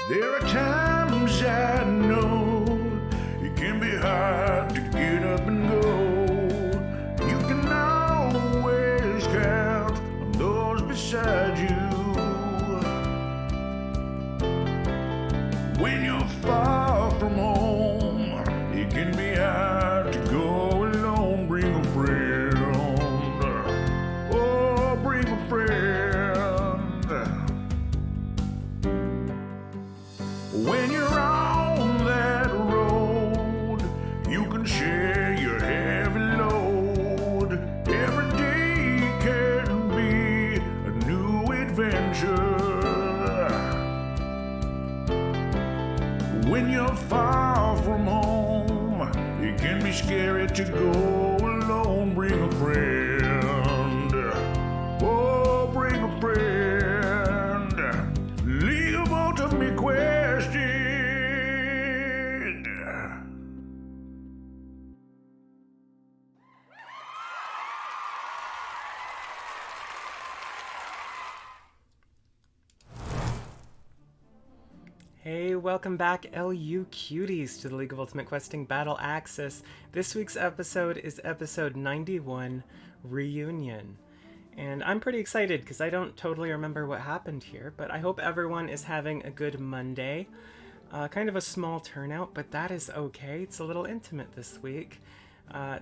There are times I know it can be hard to get up and go. You can always count on those beside you. When you're far from home, it can be hard to go alone. Bring a friend. Oh, bring a friend. When you're on that road, you can share your heavy load. Every day can be a new adventure. When you're far from home, it can be scary to go alone. Bring a friend. Oh, bring a friend. Leave to me question. Hey, welcome back, LU cuties, to the League of Ultimate Questing Battle Axis. This week's episode is episode 91, Reunion. And I'm pretty excited because I don't totally remember what happened here, but I hope everyone is having a good Monday. Kind of a small turnout, but that is okay. It's a little intimate this week.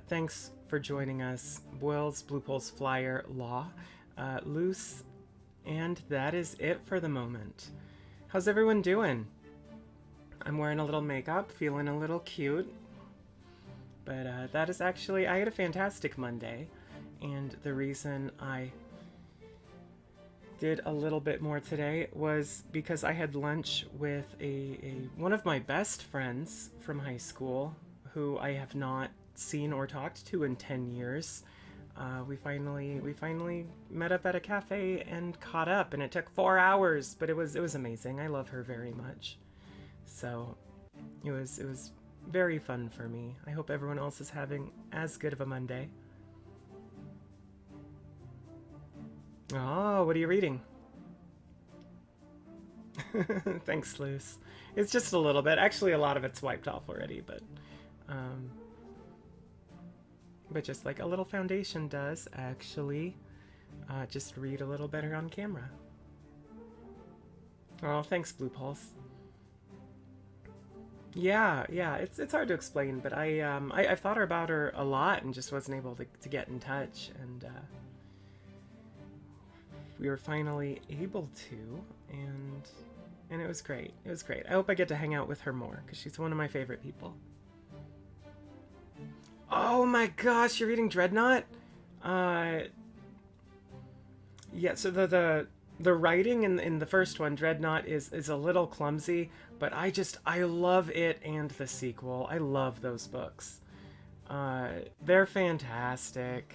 Thanks for joining us, Boyle's Blue Pulse Flyer, Law, Loose, and that is it for the moment. How's everyone doing? I'm wearing a little makeup, feeling a little cute, but that is actually, I had a fantastic Monday. And the reason I did a little bit more today was because I had lunch with one of my best friends from high school, who I have not seen or talked to in 10 years. We finally met up at a cafe and caught up, and it took 4 hours, but it was amazing. I love her very much. So it was very fun for me. I hope everyone else is having as good of a Monday. Oh, what are you reading? Thanks, Luce. It's just a little bit. Actually, a lot of it's wiped off already, but just like a little foundation does, actually, just read a little better on camera. Oh, thanks, Blue Pulse. Yeah, it's hard to explain, but I've thought about her a lot and just wasn't able to get in touch, and we were finally able to, and it was great. It was great. I hope I get to hang out with her more, because she's one of my favorite people. Oh my gosh, you're reading Dreadnought? Yeah, so the writing in the first one, Dreadnought, is a little clumsy, but I love it and the sequel. I love those books. They're fantastic.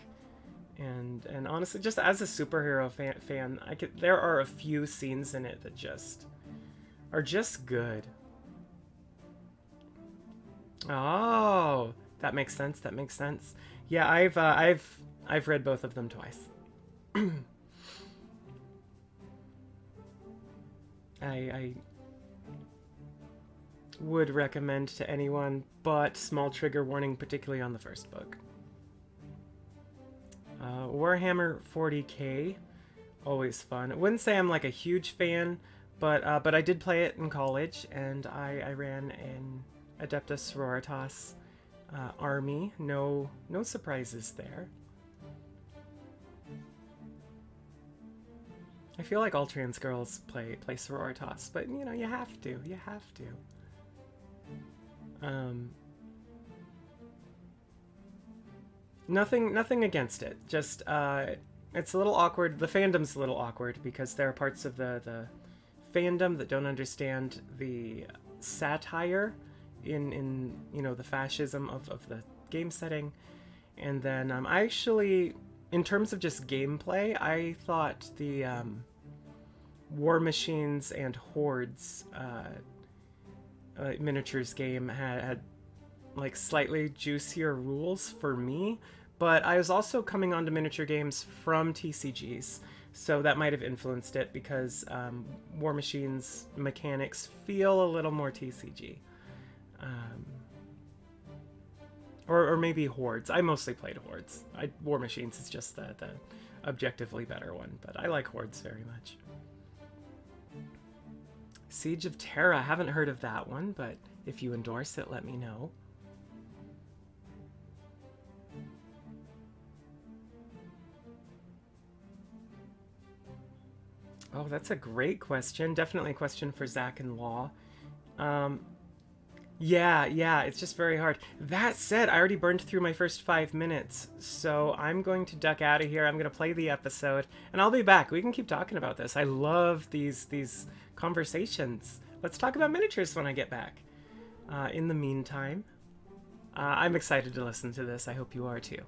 And honestly, just as a superhero fan, there are a few scenes in it that are just good. Oh, that makes sense. That makes sense. Yeah, I've read both of them twice. I would recommend to anyone, but small trigger warning, particularly on the first book. Warhammer 40k, always fun. I wouldn't say I'm like a huge fan, but I did play it in college, and I ran an Adeptus Sororitas army. No surprises there. I feel like all trans girls play Sororitas, but you know, you have to. Nothing against it. Just it's a little awkward. The fandom's a little awkward because there are parts of the fandom that don't understand the satire in the fascism of the game setting. And then I actually, in terms of just gameplay, I thought the War Machines and Hordes miniatures game had like slightly juicier rules for me, but I was also coming onto miniature games from TCGs, So that might have influenced it because War Machine's mechanics feel a little more TCG. Or maybe Hordes. I mostly played Hordes. War Machines is just the objectively better one, but I like Hordes very much. Siege of Terra, haven't heard of that one, but if you endorse it, let me know. Oh, that's a great question. Definitely a question for Zach and Law. Yeah, it's just very hard. That said, I already burned through my first 5 minutes, so I'm going to duck out of here. I'm going to play the episode, and I'll be back. We can keep talking about this. I love these conversations. Let's talk about miniatures when I get back. In the meantime, I'm excited to listen to this. I hope you are too.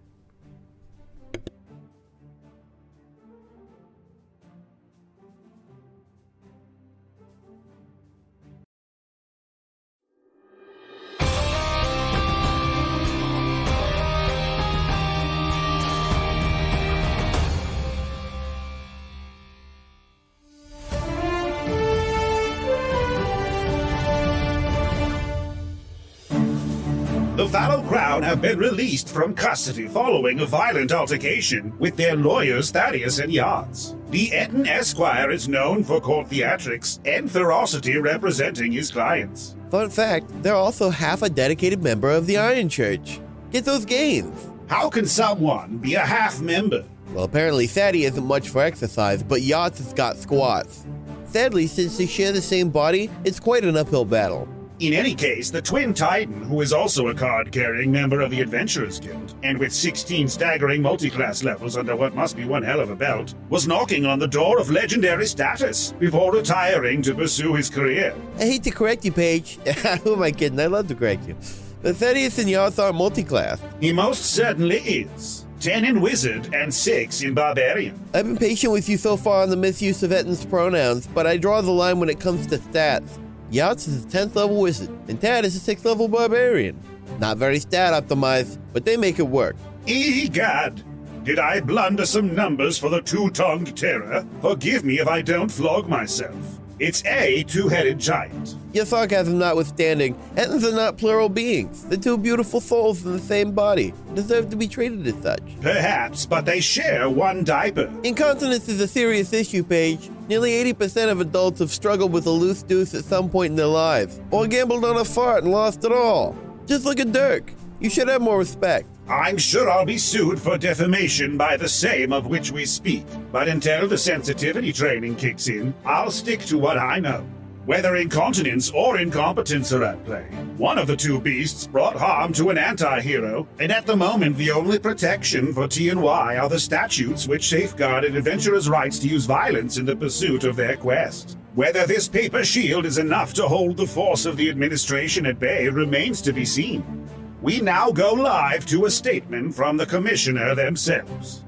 The fallow crown have been released from custody following a violent altercation with their lawyers Thaddeus and Yards. The Eton Esquire is known for court theatrics and ferocity representing his clients. Fun fact, they're also half a dedicated member of the Iron Church. Get those gains! How can someone be a half member? Well, apparently Thaddy isn't much for exercise, but Yachts has got squats. Sadly, since they share the same body, it's quite an uphill battle. In any case, the Twin Titan, who is also a card-carrying member of the Adventurers Guild, and with 16 staggering multi-class levels under what must be one hell of a belt, was knocking on the door of legendary status before retiring to pursue his career. I hate to correct you, Paige. Who am I kidding? I love to correct you. But Thaddeus and Yachts are multi-class. He most certainly is. 10 in Wizard and 6 in Barbarian. I've been patient with you so far on the misuse of Eton's pronouns, but I draw the line when it comes to stats. Yachts is a 10th level wizard, and Tad is a 6th level barbarian. Not very stat optimized, but they make it work. Egad! Did I blunder some numbers for the two-tongued terror? Forgive me if I don't flog myself. It's a two-headed giant. Your sarcasm notwithstanding, Etons are not plural beings. They're two beautiful souls in the same body, deserve to be treated as such. Perhaps, but they share one diaper. Incontinence is a serious issue, Paige. Nearly 80% of adults have struggled with a loose deuce at some point in their lives, or gambled on a fart and lost it all. Just look at Dirk. You should have more respect. I'm sure I'll be sued for defamation by the same of which we speak, but until the sensitivity training kicks in, I'll stick to what I know. Whether incontinence or incompetence are at play, one of the two beasts brought harm to an anti-hero, and at the moment the only protection for T&Y are the statutes which safeguard an adventurer's rights to use violence in the pursuit of their quest. Whether this paper shield is enough to hold the force of the administration at bay remains to be seen. We now go live to a statement from the Commissioner themselves.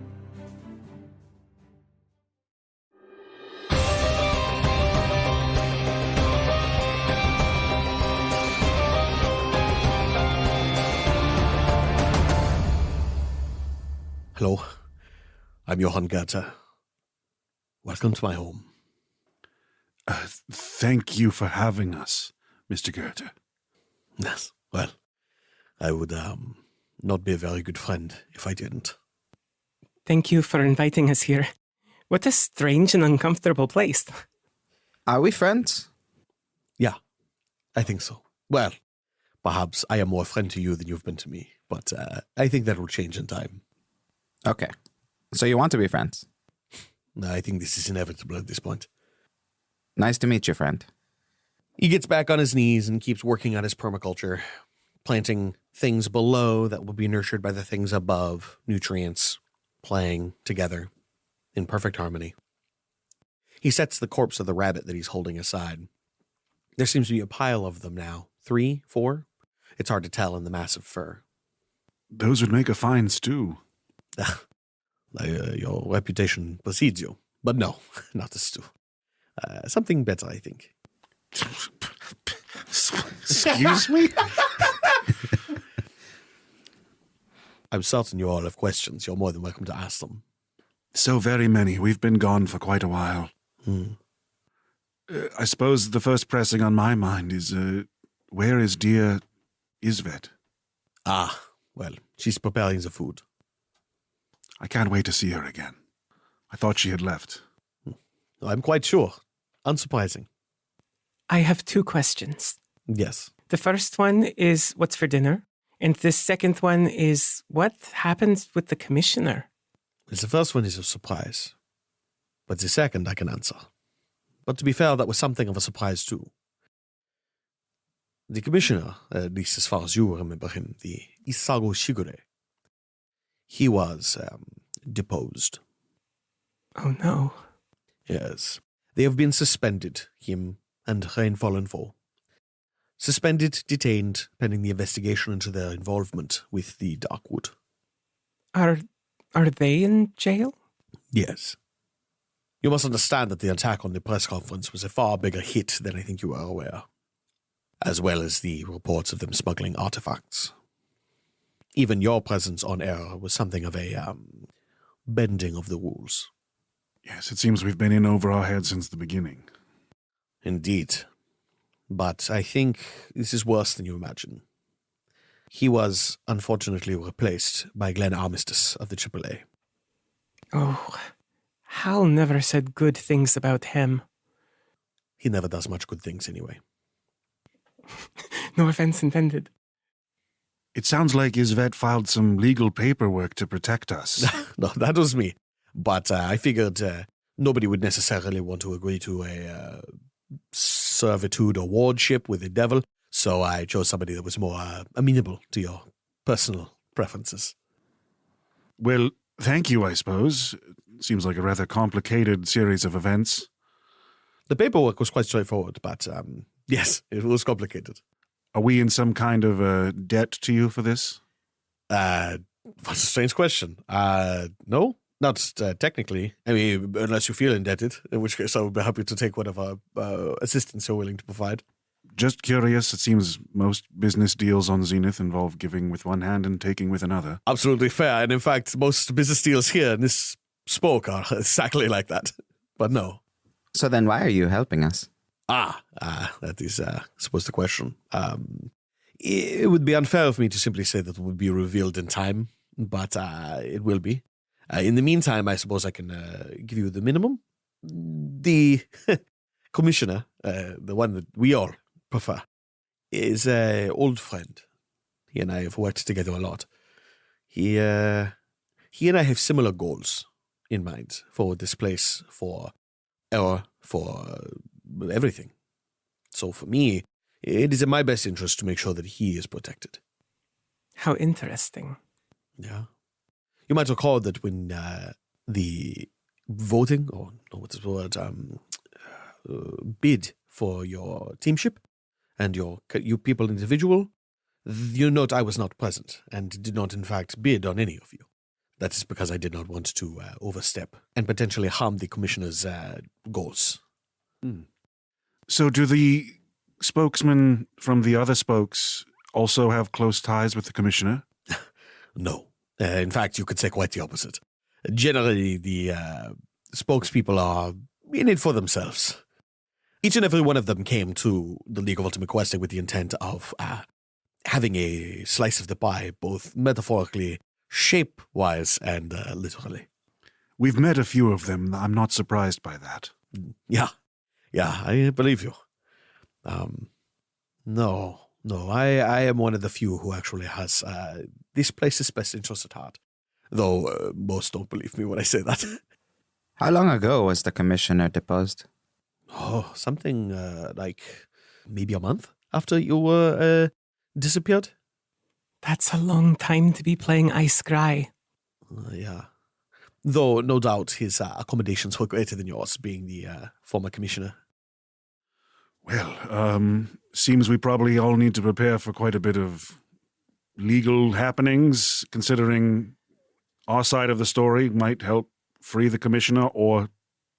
Hello, I'm Johann Goethe. Welcome to my home. Thank you for having us, Mr. Goethe. Yes, well, I would not be a very good friend if I didn't. Thank you for inviting us here. What a strange and uncomfortable place. Are we friends? Yeah, I think so. Well, perhaps I am more a friend to you than you've been to me, but I think that will change in time. Okay. So you want to be friends? No, I think this is inevitable at this point. Nice to meet you, friend. He gets back on his knees and keeps working on his permaculture, planting things below that will be nurtured by the things above, nutrients, playing together in perfect harmony. He sets the corpse of the rabbit that he's holding aside. There seems to be a pile of them now. 3, 4? It's hard to tell in the massive fur. Those would make a fine stew. Your reputation precedes you. But no, not a stew. Something better, I think. Excuse me? I'm certain you all have questions. You're more than welcome to ask them. So very many. We've been gone for quite a while. I suppose the first pressing on my mind is, where is dear Isvet? Ah, well, she's preparing the food. I can't wait to see her again. I thought she had left. I'm quite sure. Unsurprising. I have 2 questions. Yes. The first one is what's for dinner? And the second one is what happens with the commissioner? Well, the first one is a surprise. But the second I can answer. But to be fair, that was something of a surprise too. The commissioner, at least as far as you remember him, the Isago Shigure, he was deposed. Oh no. Yes. They have been suspended, him and Rainfallen Foe. Suspended, detained, pending the investigation into their involvement with the Darkwood. Are they in jail? Yes. You must understand that the attack on the press conference was a far bigger hit than I think you are aware, as well as the reports of them smuggling artifacts. Even your presence on air was something of a bending of the rules. Yes, it seems we've been in over our heads since the beginning. Indeed. But I think this is worse than you imagine. He was, unfortunately, replaced by Glenn Armistice of the AAA. Oh, Hal never said good things about him. He never does much good things anyway. No offense intended. It sounds like Isvet filed some legal paperwork to protect us. No, that was me. But I figured nobody would necessarily want to agree to a servitude or wardship with the devil, so I chose somebody that was more amenable to your personal preferences. Well, thank you, I suppose. Seems like a rather complicated series of events. The paperwork was quite straightforward, but yes, it was complicated. Are we in some kind of debt to you for this? That's a strange question. No, not technically. I mean, unless you feel indebted, in which case I would be happy to take whatever assistance you're willing to provide. Just curious, it seems most business deals on Zenith involve giving with one hand and taking with another. Absolutely fair, and in fact, most business deals here in this spoke are exactly like that. But no. So then why are you helping us? That is, I suppose, the question. It would be unfair of me to simply say that it would be revealed in time, but it will be. In the meantime, I suppose I can give you the minimum. The commissioner, the one that we all prefer, is an old friend. He and I have worked together a lot. He and I have similar goals in mind for this place, for everything. So for me, it is in my best interest to make sure that he is protected. How interesting. Yeah. You might recall that when the voting, or no, what's the word, bid for your teamship and you people individual, you note I was not present and did not in fact bid on any of you. That is because I did not want to overstep and potentially harm the commissioner's goals. So do the spokesmen from the other spokes also have close ties with the commissioner? No. In fact, you could say quite the opposite. Generally, the spokespeople are in it for themselves. Each and every one of them came to the League of Ultimate Questing with the intent of having a slice of the pie, both metaphorically, shape-wise, and literally. We've met a few of them. I'm not surprised by that. Yeah, I believe you. No, I am one of the few who actually has this place's best interest at heart. Though most don't believe me when I say that. How long ago was the commissioner deposed? Oh, something like maybe a month after you were disappeared. That's a long time to be playing Ice Scry. Yeah. Though, no doubt, his accommodations were greater than yours, being the former commissioner. Well, seems we probably all need to prepare for quite a bit of legal happenings, considering our side of the story might help free the commissioner or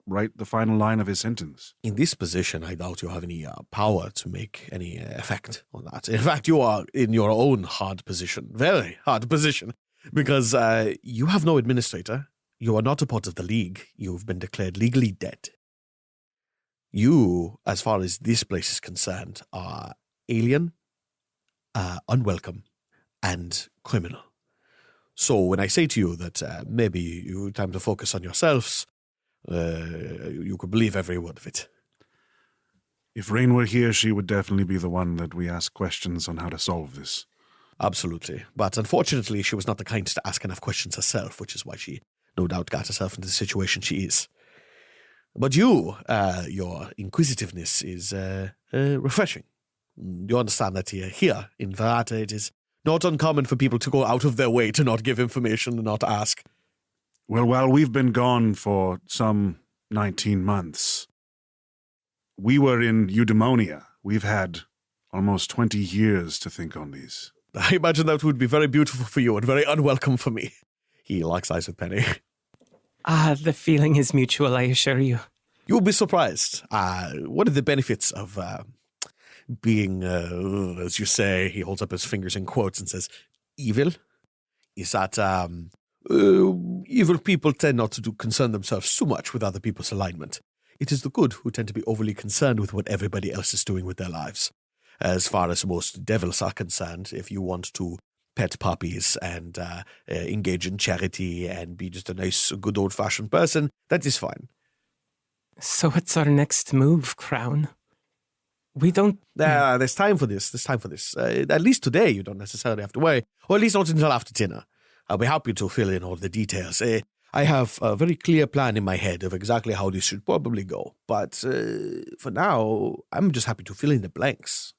write the final line of his sentence. In this position, I doubt you have any power to make any effect on that. In fact, you are in your own hard position, very hard position, because you have no administrator, you are not a part of the League. You've been declared legally dead. You, as far as this place is concerned, are alien, unwelcome, and criminal. So when I say to you that maybe you time to focus on yourselves, you could believe every word of it. If Rain were here, she would definitely be the one that we ask questions on how to solve this. Absolutely. But unfortunately, she was not the kind to ask enough questions herself, which is why she no doubt got herself into the situation she is. But you, your inquisitiveness is refreshing. You understand that here in Verata, it is not uncommon for people to go out of their way to not give information and not ask. Well, while we've been gone for some 19 months, we were in eudaimonia. We've had almost 20 years to think on these. I imagine that would be very beautiful for you and very unwelcome for me. He locks eyes with Penny. The feeling is mutual, I assure you. You'll be surprised. One of the benefits of being, as you say, he holds up his fingers in quotes and says, evil, is that evil people tend not to concern themselves too much with other people's alignment. It is the good who tend to be overly concerned with what everybody else is doing with their lives. As far as most devils are concerned, if you want to pet puppies and engage in charity and be just a nice, good old-fashioned person, that is fine. So what's our next move, Crown? We don't... There's time for this. At least today you don't necessarily have to worry, or at least not until after dinner. I'll be happy to fill in all the details. I have a very clear plan in my head of exactly how this should probably go, but for now, I'm just happy to fill in the blanks.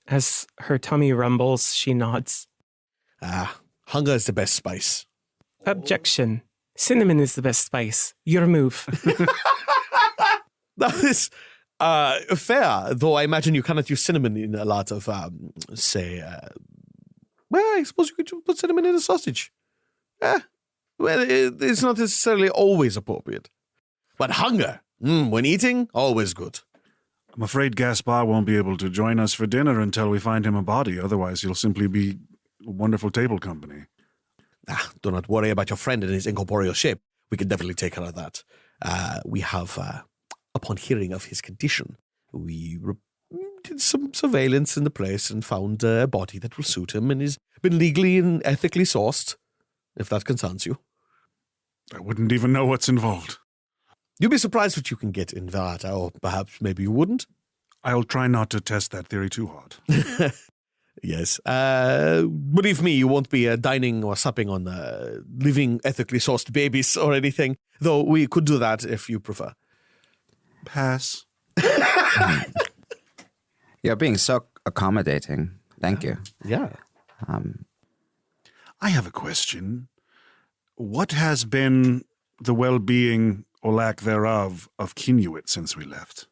As her tummy rumbles, she nods. Hunger is the best spice. Objection. Cinnamon is the best spice. Your move. That is fair, though I imagine you cannot use cinnamon in a lot of, well, I suppose you could put cinnamon in a sausage. Well, it's not necessarily always appropriate. But hunger, when eating, always good. I'm afraid Gaspar won't be able to join us for dinner until we find him a body. Otherwise, he'll simply be wonderful table company. Do not worry about your friend and his incorporeal shape. We can definitely take care of that. We have, upon hearing of his condition, we did some surveillance in the place and found a body that will suit him and has been legally and ethically sourced, if that concerns you. I wouldn't even know what's involved. You'd be surprised what you can get in Verata, or perhaps maybe you wouldn't. I'll try not to test that theory too hard. Yes. Believe me, you won't be dining or supping on living ethically sourced babies or anything, though we could do that if you prefer. Pass. You're being so accommodating. Thank you. Yeah. I have a question. What has been the well-being, or lack thereof, of Kinuit since we left?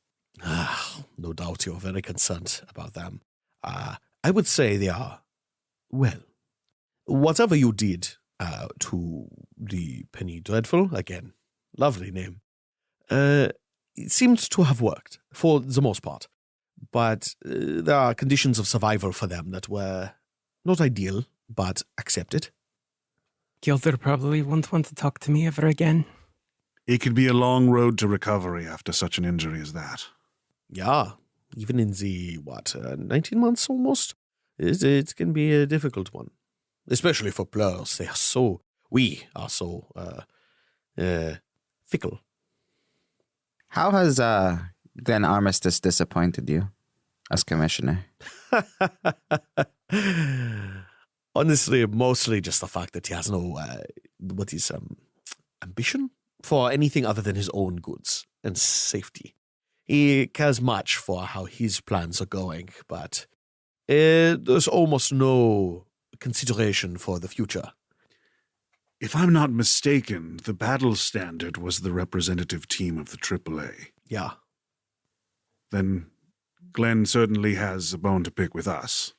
No doubt you're very concerned about them. I would say they are, well, whatever you did to the Penny Dreadful, again, lovely name, it seemed to have worked, for the most part. But there are conditions of survival for them that were not ideal, but accepted. Gilder probably won't want to talk to me ever again. It could be a long road to recovery after such an injury as that. Yeah, even in the, 19 months almost? It can be a difficult one. Especially for plurs. We are so fickle. How has Glenn Armistice disappointed you as commissioner? Honestly, mostly just the fact that he has no, ambition for anything other than his own goods and safety. He cares much for how his plans are going, but there's almost no consideration for the future. If I'm not mistaken, the Battle Standard was the representative team of the AAA. Yeah. Then Glenn certainly has a bone to pick with us.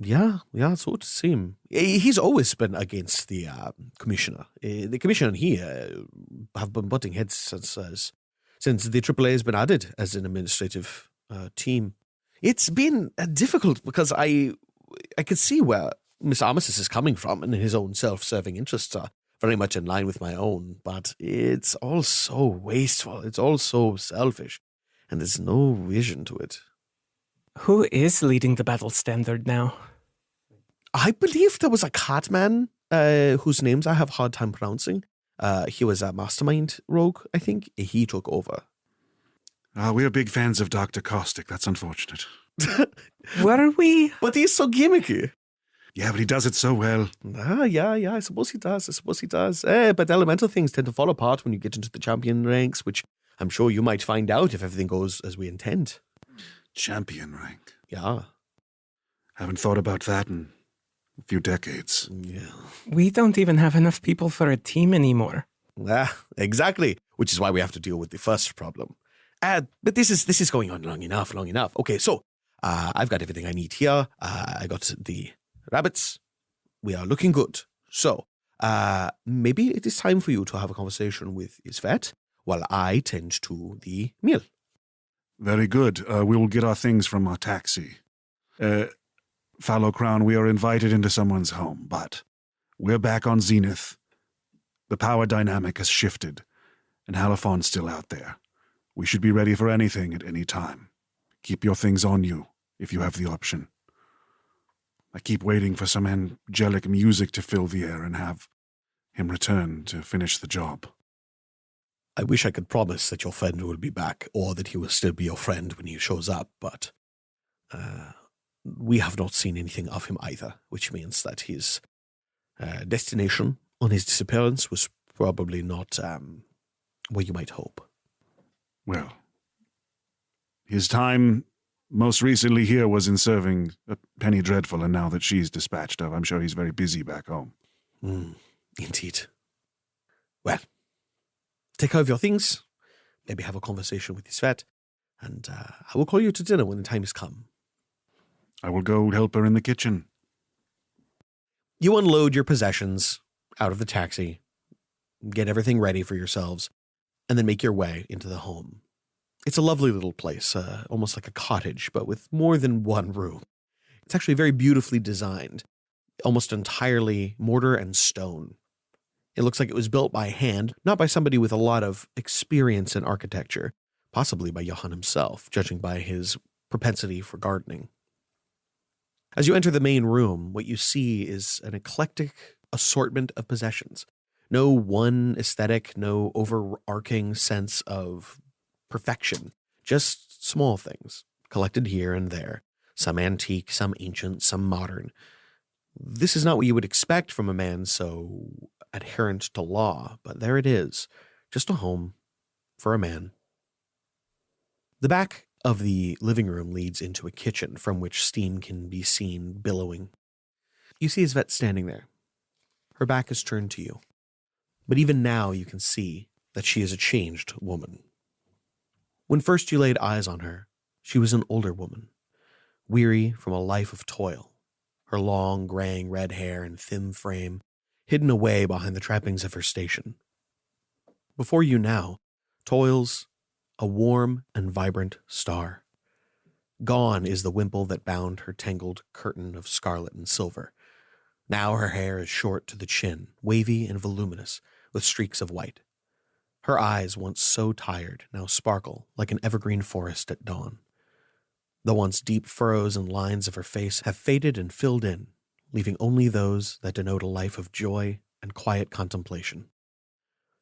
Yeah, so it seems. He's always been against the commissioner. The commissioner and he have been butting heads since the AAA has been added as an administrative team. It's been difficult because I could see where Mr. Armistice is coming from and his own self-serving interests are very much in line with my own, but it's all so wasteful. It's all so selfish, and there's no vision to it. Who is leading the battle standard now? I believe there was a catman whose names I have a hard time pronouncing. He was a mastermind rogue, I think. He took over. We're big fans of Dr. Caustic. That's unfortunate. Were we? But he's so gimmicky. Yeah, but he does it so well. Yeah, I suppose he does. But elemental things tend to fall apart when you get into the champion ranks, which I'm sure you might find out if everything goes as we intend. Champion rank. Yeah. Haven't thought about that in a few decades. Yeah. We don't even have enough people for a team anymore. Exactly. Which is why we have to deal with the first problem. But this is going on long enough. Okay, so I've got everything I need here. I got the rabbits. We are looking good. So maybe it is time for you to have a conversation with Isvet while I tend to the meal. Very good. We will get our things from our taxi. Fallow Crown, we are invited into someone's home, but we're back on Zenith. The power dynamic has shifted, and Halifawn's still out there. We should be ready for anything at any time. Keep your things on you, if you have the option. I keep waiting for some angelic music to fill the air and have him return to finish the job. I wish I could promise that your friend will be back, or that he will still be your friend when he shows up, but we have not seen anything of him either, which means that his destination on his disappearance was probably not where you might hope. Well, his time most recently here was in serving Penny Dreadful, and now that she's dispatched of, I'm sure he's very busy back home. Indeed. Well, take care of your things, maybe have a conversation with Isvet, and I will call you to dinner when the time has come. I will go help her in the kitchen. You unload your possessions out of the taxi, get everything ready for yourselves, and then make your way into the home. It's a lovely little place, almost like a cottage, but with more than one room. It's actually very beautifully designed, almost entirely mortar and stone. It looks like it was built by hand, not by somebody with a lot of experience in architecture, possibly by Johann himself, judging by his propensity for gardening. As you enter the main room, what you see is an eclectic assortment of possessions. No one aesthetic, no overarching sense of perfection, just small things collected here and there, some antique, some ancient, some modern. This is not what you would expect from a man so adherent to law, but there it is, just a home for a man. The back of the living room leads into a kitchen from which steam can be seen billowing. You see Isvet standing there. Her back is turned to you. But even now you can see that she is a changed woman. When first you laid eyes on her, she was an older woman, weary from a life of toil, her long, graying red hair and thin frame hidden away behind the trappings of her station. Before you now toils a warm and vibrant star. Gone is the wimple that bound her tangled curtain of scarlet and silver. Now her hair is short to the chin, wavy and voluminous, with streaks of white. Her eyes, once so tired, now sparkle like an evergreen forest at dawn. The once deep furrows and lines of her face have faded and filled in, leaving only those that denote a life of joy and quiet contemplation.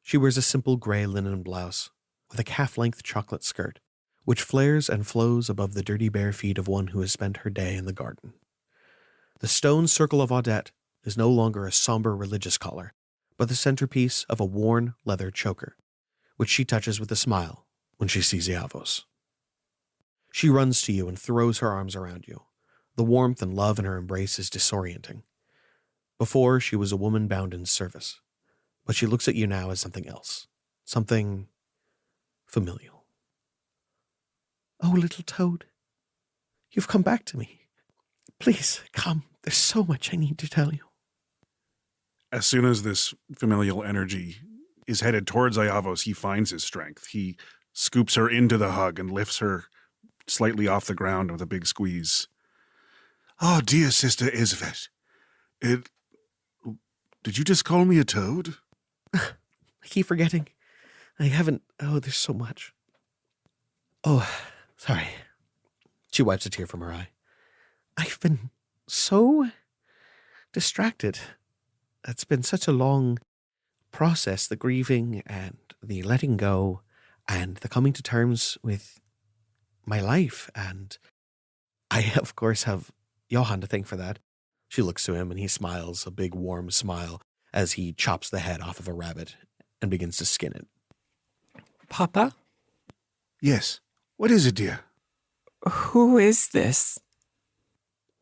She wears a simple gray linen blouse with a calf-length chocolate skirt, which flares and flows above the dirty bare feet of one who has spent her day in the garden. The stone circle of Audette is no longer a somber religious collar, but the centerpiece of a worn leather choker, which she touches with a smile when she sees Iavos. She runs to you and throws her arms around you. The warmth and love in her embrace is disorienting. Before, she was a woman bound in service, but she looks at you now as something else, something familial. Oh, little toad, you've come back to me. Please, come. There's so much I need to tell you. As soon as this familial energy is headed towards Iavos, he finds his strength. He scoops her into the hug and lifts her slightly off the ground with a big squeeze. Oh, dear Sister Isvet. Did you just call me a toad? I keep forgetting. I haven't. Oh, there's so much. Oh, sorry. She wipes a tear from her eye. I've been so distracted. It's been such a long process, the grieving and the letting go and the coming to terms with my life. And I, of course, have Johan to thank for that. She looks to him and he smiles, a big warm smile, as he chops the head off of a rabbit and begins to skin it. Papa, Yes. What is it, dear? who is this?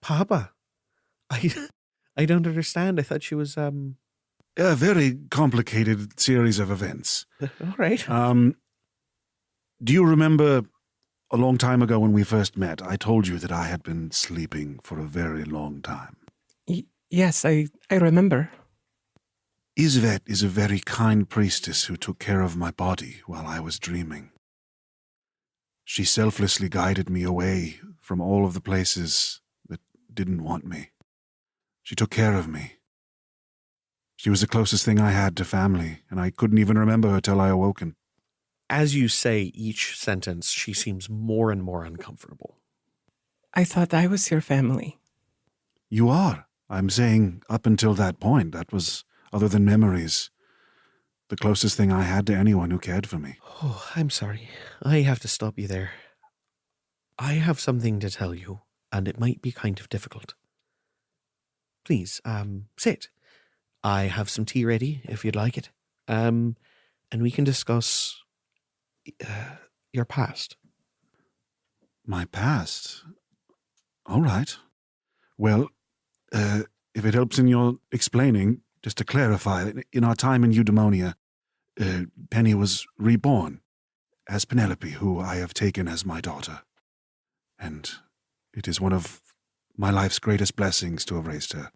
Papa, I don't understand. I thought she was, A very complicated series of events. all right. Do you remember a long time ago when we first met, I told you that I had been sleeping for a very long time? Yes, I remember. Isvet is a very kind priestess who took care of my body while I was dreaming. She selflessly guided me away from all of the places that didn't want me. She took care of me. She was the closest thing I had to family, and I couldn't even remember her till I awoken. As you say each sentence, she seems more and more uncomfortable. I thought I was your family. You are. I'm saying up until that point, that was, other than memories, the closest thing I had to anyone who cared for me. Oh, I'm sorry. I have to stop you there. I have something to tell you, and it might be kind of difficult. Please, sit. I have some tea ready, if you'd like it. And we can discuss your past. My past? All right. Well, if it helps in your explaining, just to clarify, in our time in Eudaimonia, Penny was reborn as Penelope, who I have taken as my daughter. And it is one of my life's greatest blessings to have raised her.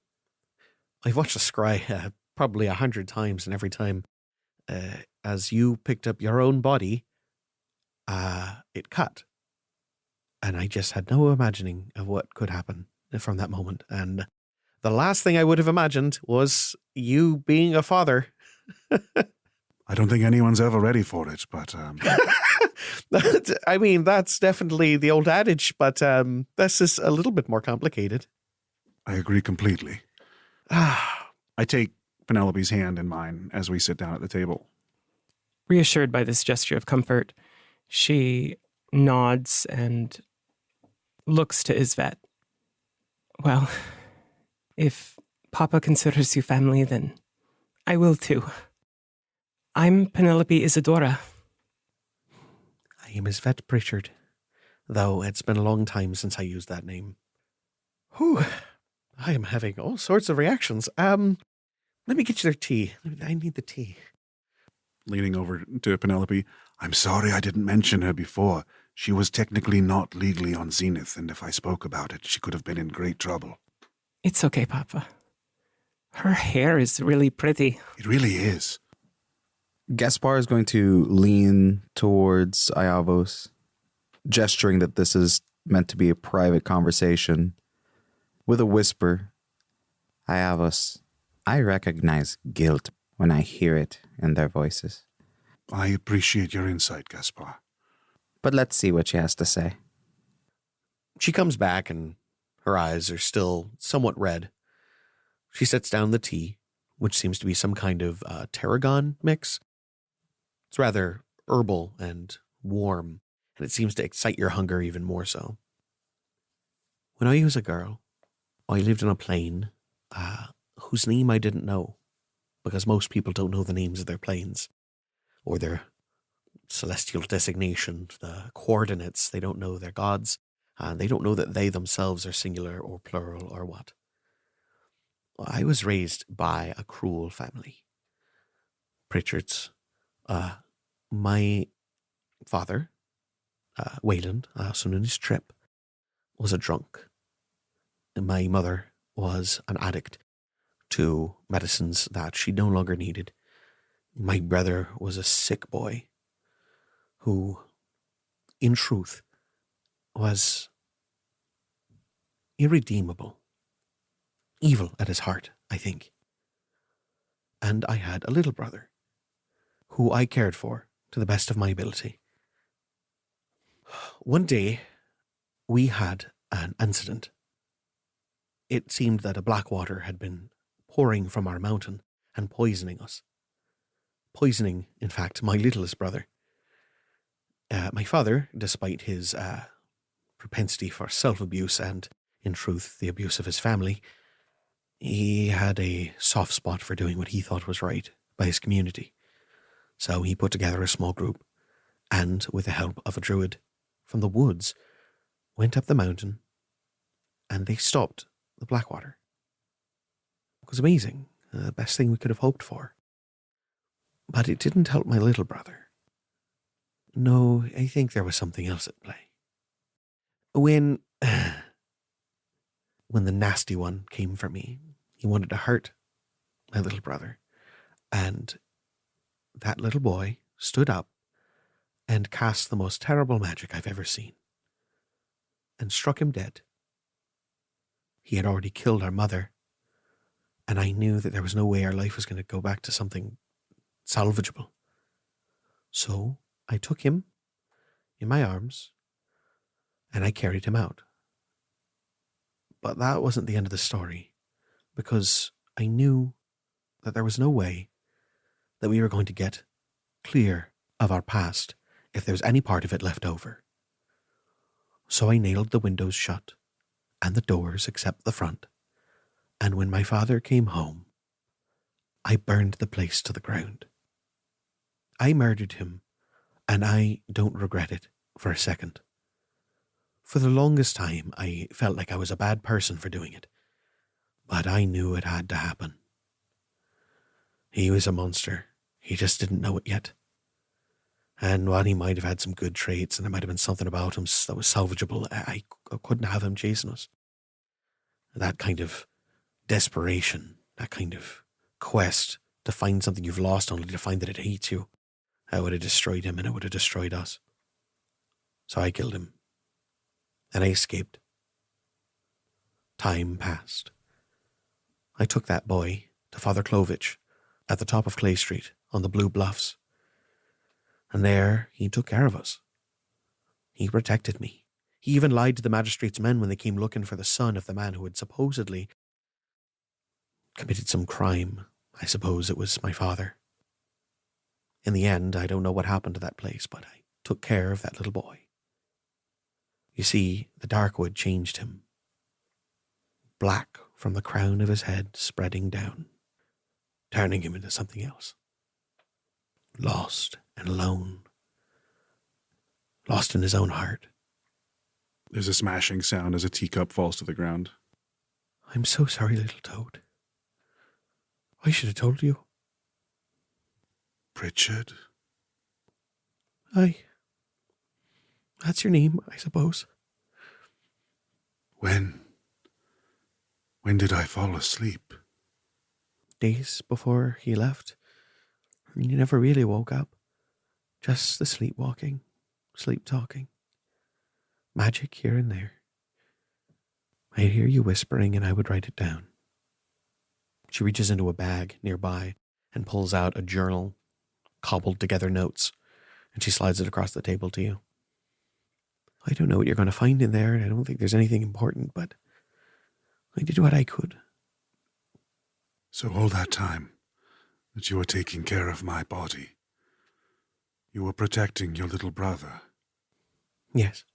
I've watched the scry probably 100 times, and every time as you picked up your own body, it cut. And I just had no imagining of what could happen from that moment. And the last thing I would have imagined was you being a father. I don't think anyone's ever ready for it, but... I mean, that's definitely the old adage, but this is a little bit more complicated. I agree completely. I take Penelope's hand in mine as we sit down at the table. Reassured by this gesture of comfort, she nods and looks to Isvet. Well, if Papa considers you family, then I will too. I'm Penelope Isadora. I am Isvet Pritchard, though it's been a long time since I used that name. Whew, I am having all sorts of reactions. Let me get you their tea. I need the tea. Leaning over to Penelope, I'm sorry I didn't mention her before. She was technically not legally on Zenith, and if I spoke about it, she could have been in great trouble. It's okay, Papa. Her hair is really pretty. It really is. Gaspar is going to lean towards Iavos, gesturing that this is meant to be a private conversation. With a whisper, Iavos, I recognize guilt when I hear it in their voices. I appreciate your insight, Gaspar. But let's see what she has to say. She comes back and her eyes are still somewhat red. She sets down the tea, which seems to be some kind of tarragon mix. It's rather herbal and warm, and it seems to excite your hunger even more so. When I was a girl, I lived on a plane whose name I didn't know, because most people don't know the names of their planes or their celestial designation, the coordinates. They don't know their gods, and they don't know that they themselves are singular or plural or what. I was raised by a cruel family. Pritchards. My father, Wayland, also known as Trip, was a drunk. And my mother was an addict to medicines that she no longer needed. My brother was a sick boy who, in truth, was irredeemable, evil at his heart, I think. And I had a little brother who I cared for to the best of my ability. One day, we had an incident. It seemed that a black water had been pouring from our mountain and poisoning us. Poisoning, in fact, my littlest brother. My father, despite his propensity for self-abuse and, in truth, the abuse of his family, he had a soft spot for doing what he thought was right by his community. So he put together a small group and, with the help of a druid from the woods, went up the mountain and they stopped the Blackwater. It was amazing, the best thing we could have hoped for. But it didn't help my little brother. No, I think there was something else at play. When the nasty one came for me, he wanted to hurt my little brother. And that little boy stood up and cast the most terrible magic I've ever seen and struck him dead. He had already killed our mother, and I knew that there was no way our life was going to go back to something salvageable. So I took him in my arms and I carried him out. But that wasn't the end of the story, because I knew that there was no way that we were going to get clear of our past if there was any part of it left over. So I nailed the windows shut and the doors except the front, and when my father came home, I burned the place to the ground. I murdered him, and I don't regret it for a second. For the longest time, I felt like I was a bad person for doing it, but I knew it had to happen. He was a monster. He just didn't know it yet. And while he might have had some good traits and there might have been something about him that was salvageable, I couldn't have him chasing us. That kind of desperation, that kind of quest to find something you've lost only to find that it hates you, that would have destroyed him and it would have destroyed us. So I killed him. And I escaped. Time passed. I took that boy to Father Clovich at the top of Clay Street on the Blue Bluffs. And there he took care of us. He protected me. He even lied to the magistrate's men when they came looking for the son of the man who had supposedly committed some crime. I suppose it was my father. In the end, I don't know what happened to that place, but I took care of that little boy. You see, the Darkwood changed him. Black from the crown of his head spreading down, turning him into something else. Lost and alone. Lost in his own heart. There's a smashing sound as a teacup falls to the ground. I'm so sorry, little toad. I should have told you. Pritchard? Aye. That's your name, I suppose. When did I fall asleep? Days before he left. You never really woke up. Just the sleepwalking, sleep-talking. Magic here and there. I'd hear you whispering and I would write it down. She reaches into a bag nearby and pulls out a journal, cobbled together notes, and she slides it across the table to you. I don't know what you're going to find in there, and I don't think there's anything important, but I did what I could. So all that time that you were taking care of my body, you were protecting your little brother. Yes.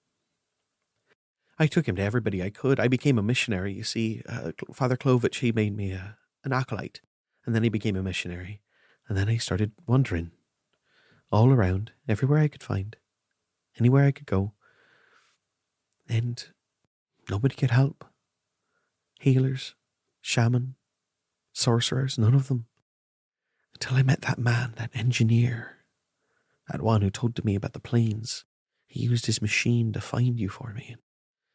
I took him to everybody I could. I became a missionary, you see. Father Clovich, he made me an acolyte, and then he became a missionary. And then I started wandering all around, everywhere I could find, anywhere I could go. And nobody could help. Healers, shaman, sorcerers, none of them. Until I met that man, that engineer, that one who told to me about the planes. He used his machine to find you for me.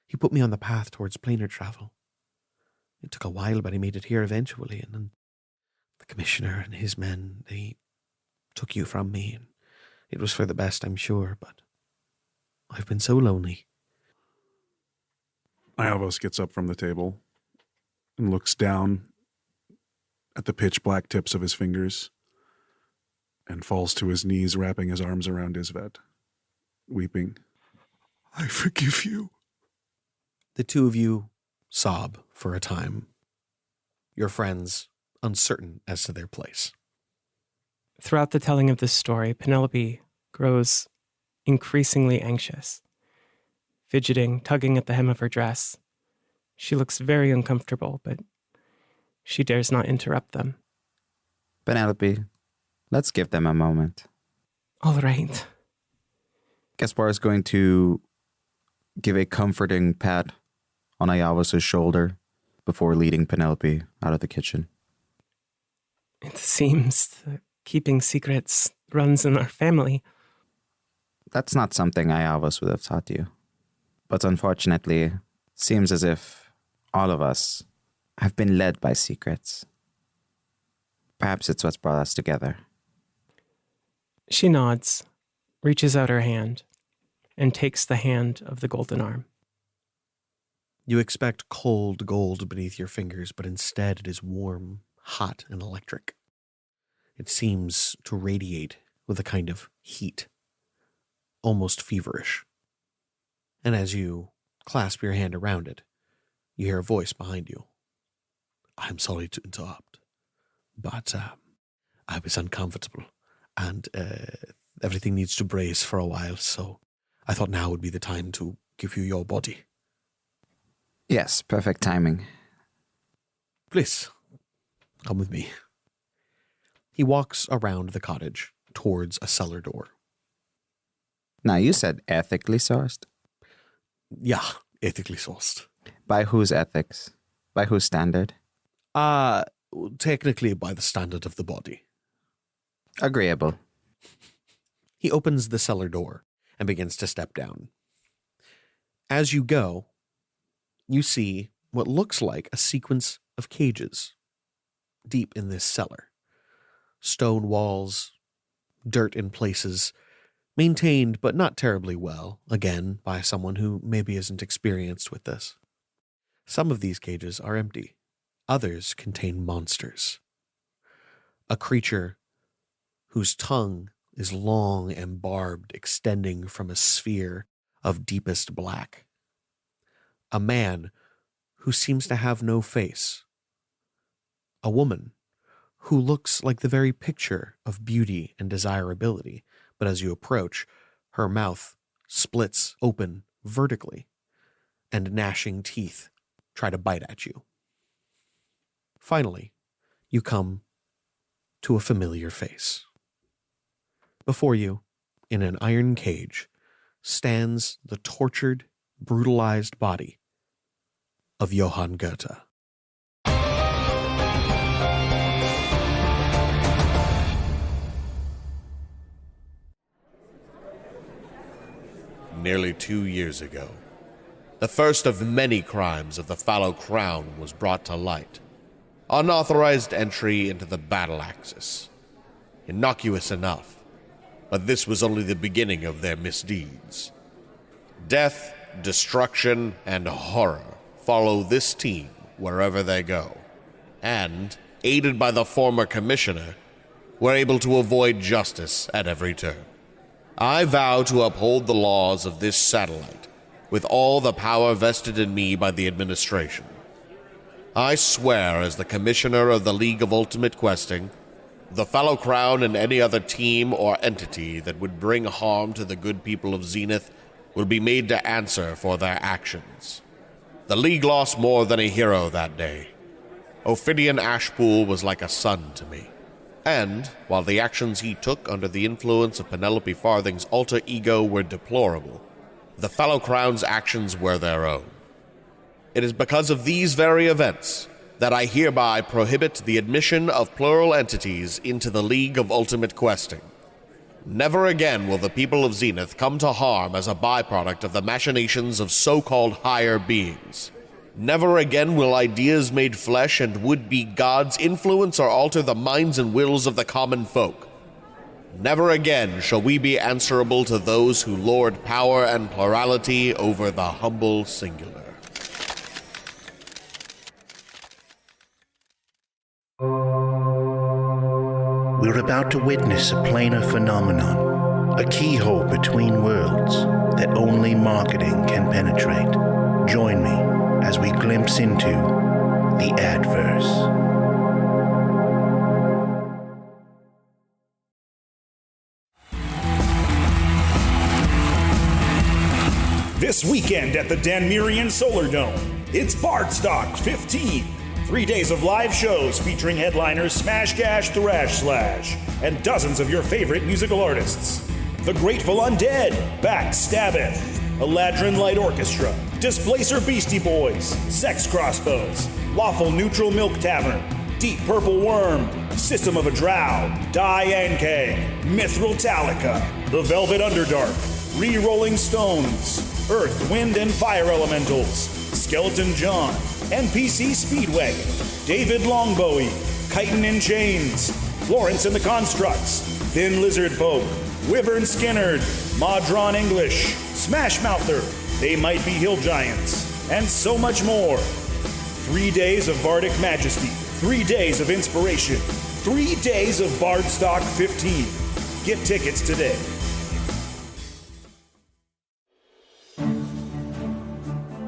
He put me on the path towards planar travel. It took a while, but I made it here eventually. And then the commissioner and his men, they took you from me. And it was for the best, I'm sure, but I've been so lonely. Iavos gets up from the table and looks down at the pitch black tips of his fingers and falls to his knees, wrapping his arms around Isvet, weeping. I forgive you. The two of you sob for a time, your friends uncertain as to their place. Throughout the telling of this story, Penelope grows increasingly anxious, fidgeting, tugging at the hem of her dress. She looks very uncomfortable, but she dares not interrupt them. Penelope, let's give them a moment. All right. Gaspar is going to give a comforting pat on Ayavos' shoulder before leading Penelope out of the kitchen. It seems that keeping secrets runs in our family. That's not something Ayavos would have taught you. But unfortunately, seems as if all of us have been led by secrets. Perhaps it's what's brought us together. She nods, reaches out her hand, and takes the hand of the golden arm. You expect cold gold beneath your fingers, but instead it is warm, hot, and electric. It seems to radiate with a kind of heat, almost feverish. And as you clasp your hand around it, you hear a voice behind you. I'm sorry to interrupt, but I was uncomfortable, and everything needs to brace for a while, so I thought now would be the time to give you your body. Yes, perfect timing. Please, come with me. He walks around the cottage towards a cellar door. Now, you said ethically sourced? Yeah, ethically sourced. By whose ethics? By whose standard? Technically by the standard of the body. Agreeable. He opens the cellar door and begins to step down. As you go, you see what looks like a sequence of cages deep in this cellar. Stone walls, dirt in places, maintained but not terribly well, again, by someone who maybe isn't experienced with this. Some of these cages are empty. Others contain monsters. A creature whose tongue is long and barbed, extending from a sphere of deepest black. A man who seems to have no face. A woman who looks like the very picture of beauty and desirability, but as you approach, her mouth splits open vertically, and gnashing teeth try to bite at you. Finally, you come to a familiar face. Before you, in an iron cage, stands the tortured, brutalized body of Johann Goethe. Nearly 2 years ago, the first of many crimes of the Fallow Crown was brought to light. Unauthorized entry into the battle axis. Innocuous enough, but this was only the beginning of their misdeeds. Death, destruction, and horror follow this team wherever they go, and, aided by the former commissioner, were able to avoid justice at every turn. I vow to uphold the laws of this satellite with all the power vested in me by the administration. I swear as the Commissioner of the League of Ultimate Questing, the Fallow Crown and any other team or entity that would bring harm to the good people of Zenith will be made to answer for their actions. The League lost more than a hero that day. Ophidian Ashpool was like a son to me. And, while the actions he took under the influence of Penelope Farthing's alter ego were deplorable, the Fallow Crown's actions were their own. It is because of these very events that I hereby prohibit the admission of plural entities into the League of Ultimate Questing. Never again will the people of Zenith come to harm as a byproduct of the machinations of so-called higher beings. Never again will ideas made flesh and would-be gods influence or alter the minds and wills of the common folk. Never again shall we be answerable to those who lord power and plurality over the humble singular. We're about to witness a planar phenomenon, a keyhole between worlds that only marketing can penetrate. Join me as we glimpse into the Adverse. This weekend at the Danmerian Solar Dome, it's Bardstock 15. 3 days of live shows featuring headliners Smash Gash, Thrash Slash, and dozens of your favorite musical artists. The Grateful Undead, Backstabbeth, Eladrin Light Orchestra, Displacer Beastie Boys, Sex Crossbows, Lawful Neutral Milk Tavern, Deep Purple Worm, System of a Drow, Die Ankang, Mithril Talica, The Velvet Underdark, Re-Rolling Stones, Earth, Wind, and Fire Elementals, Skeleton John, NPC Speedwagon, David Longbowie, Chitin in Chains, Florence and the Constructs, Thin Lizard Folk, Wyvern Skinnerd, Modron English, Smashmouther, They Might Be Hill Giants, and so much more. 3 days of Bardic Majesty, 3 days of inspiration, 3 days of Bardstock 15. Get tickets today.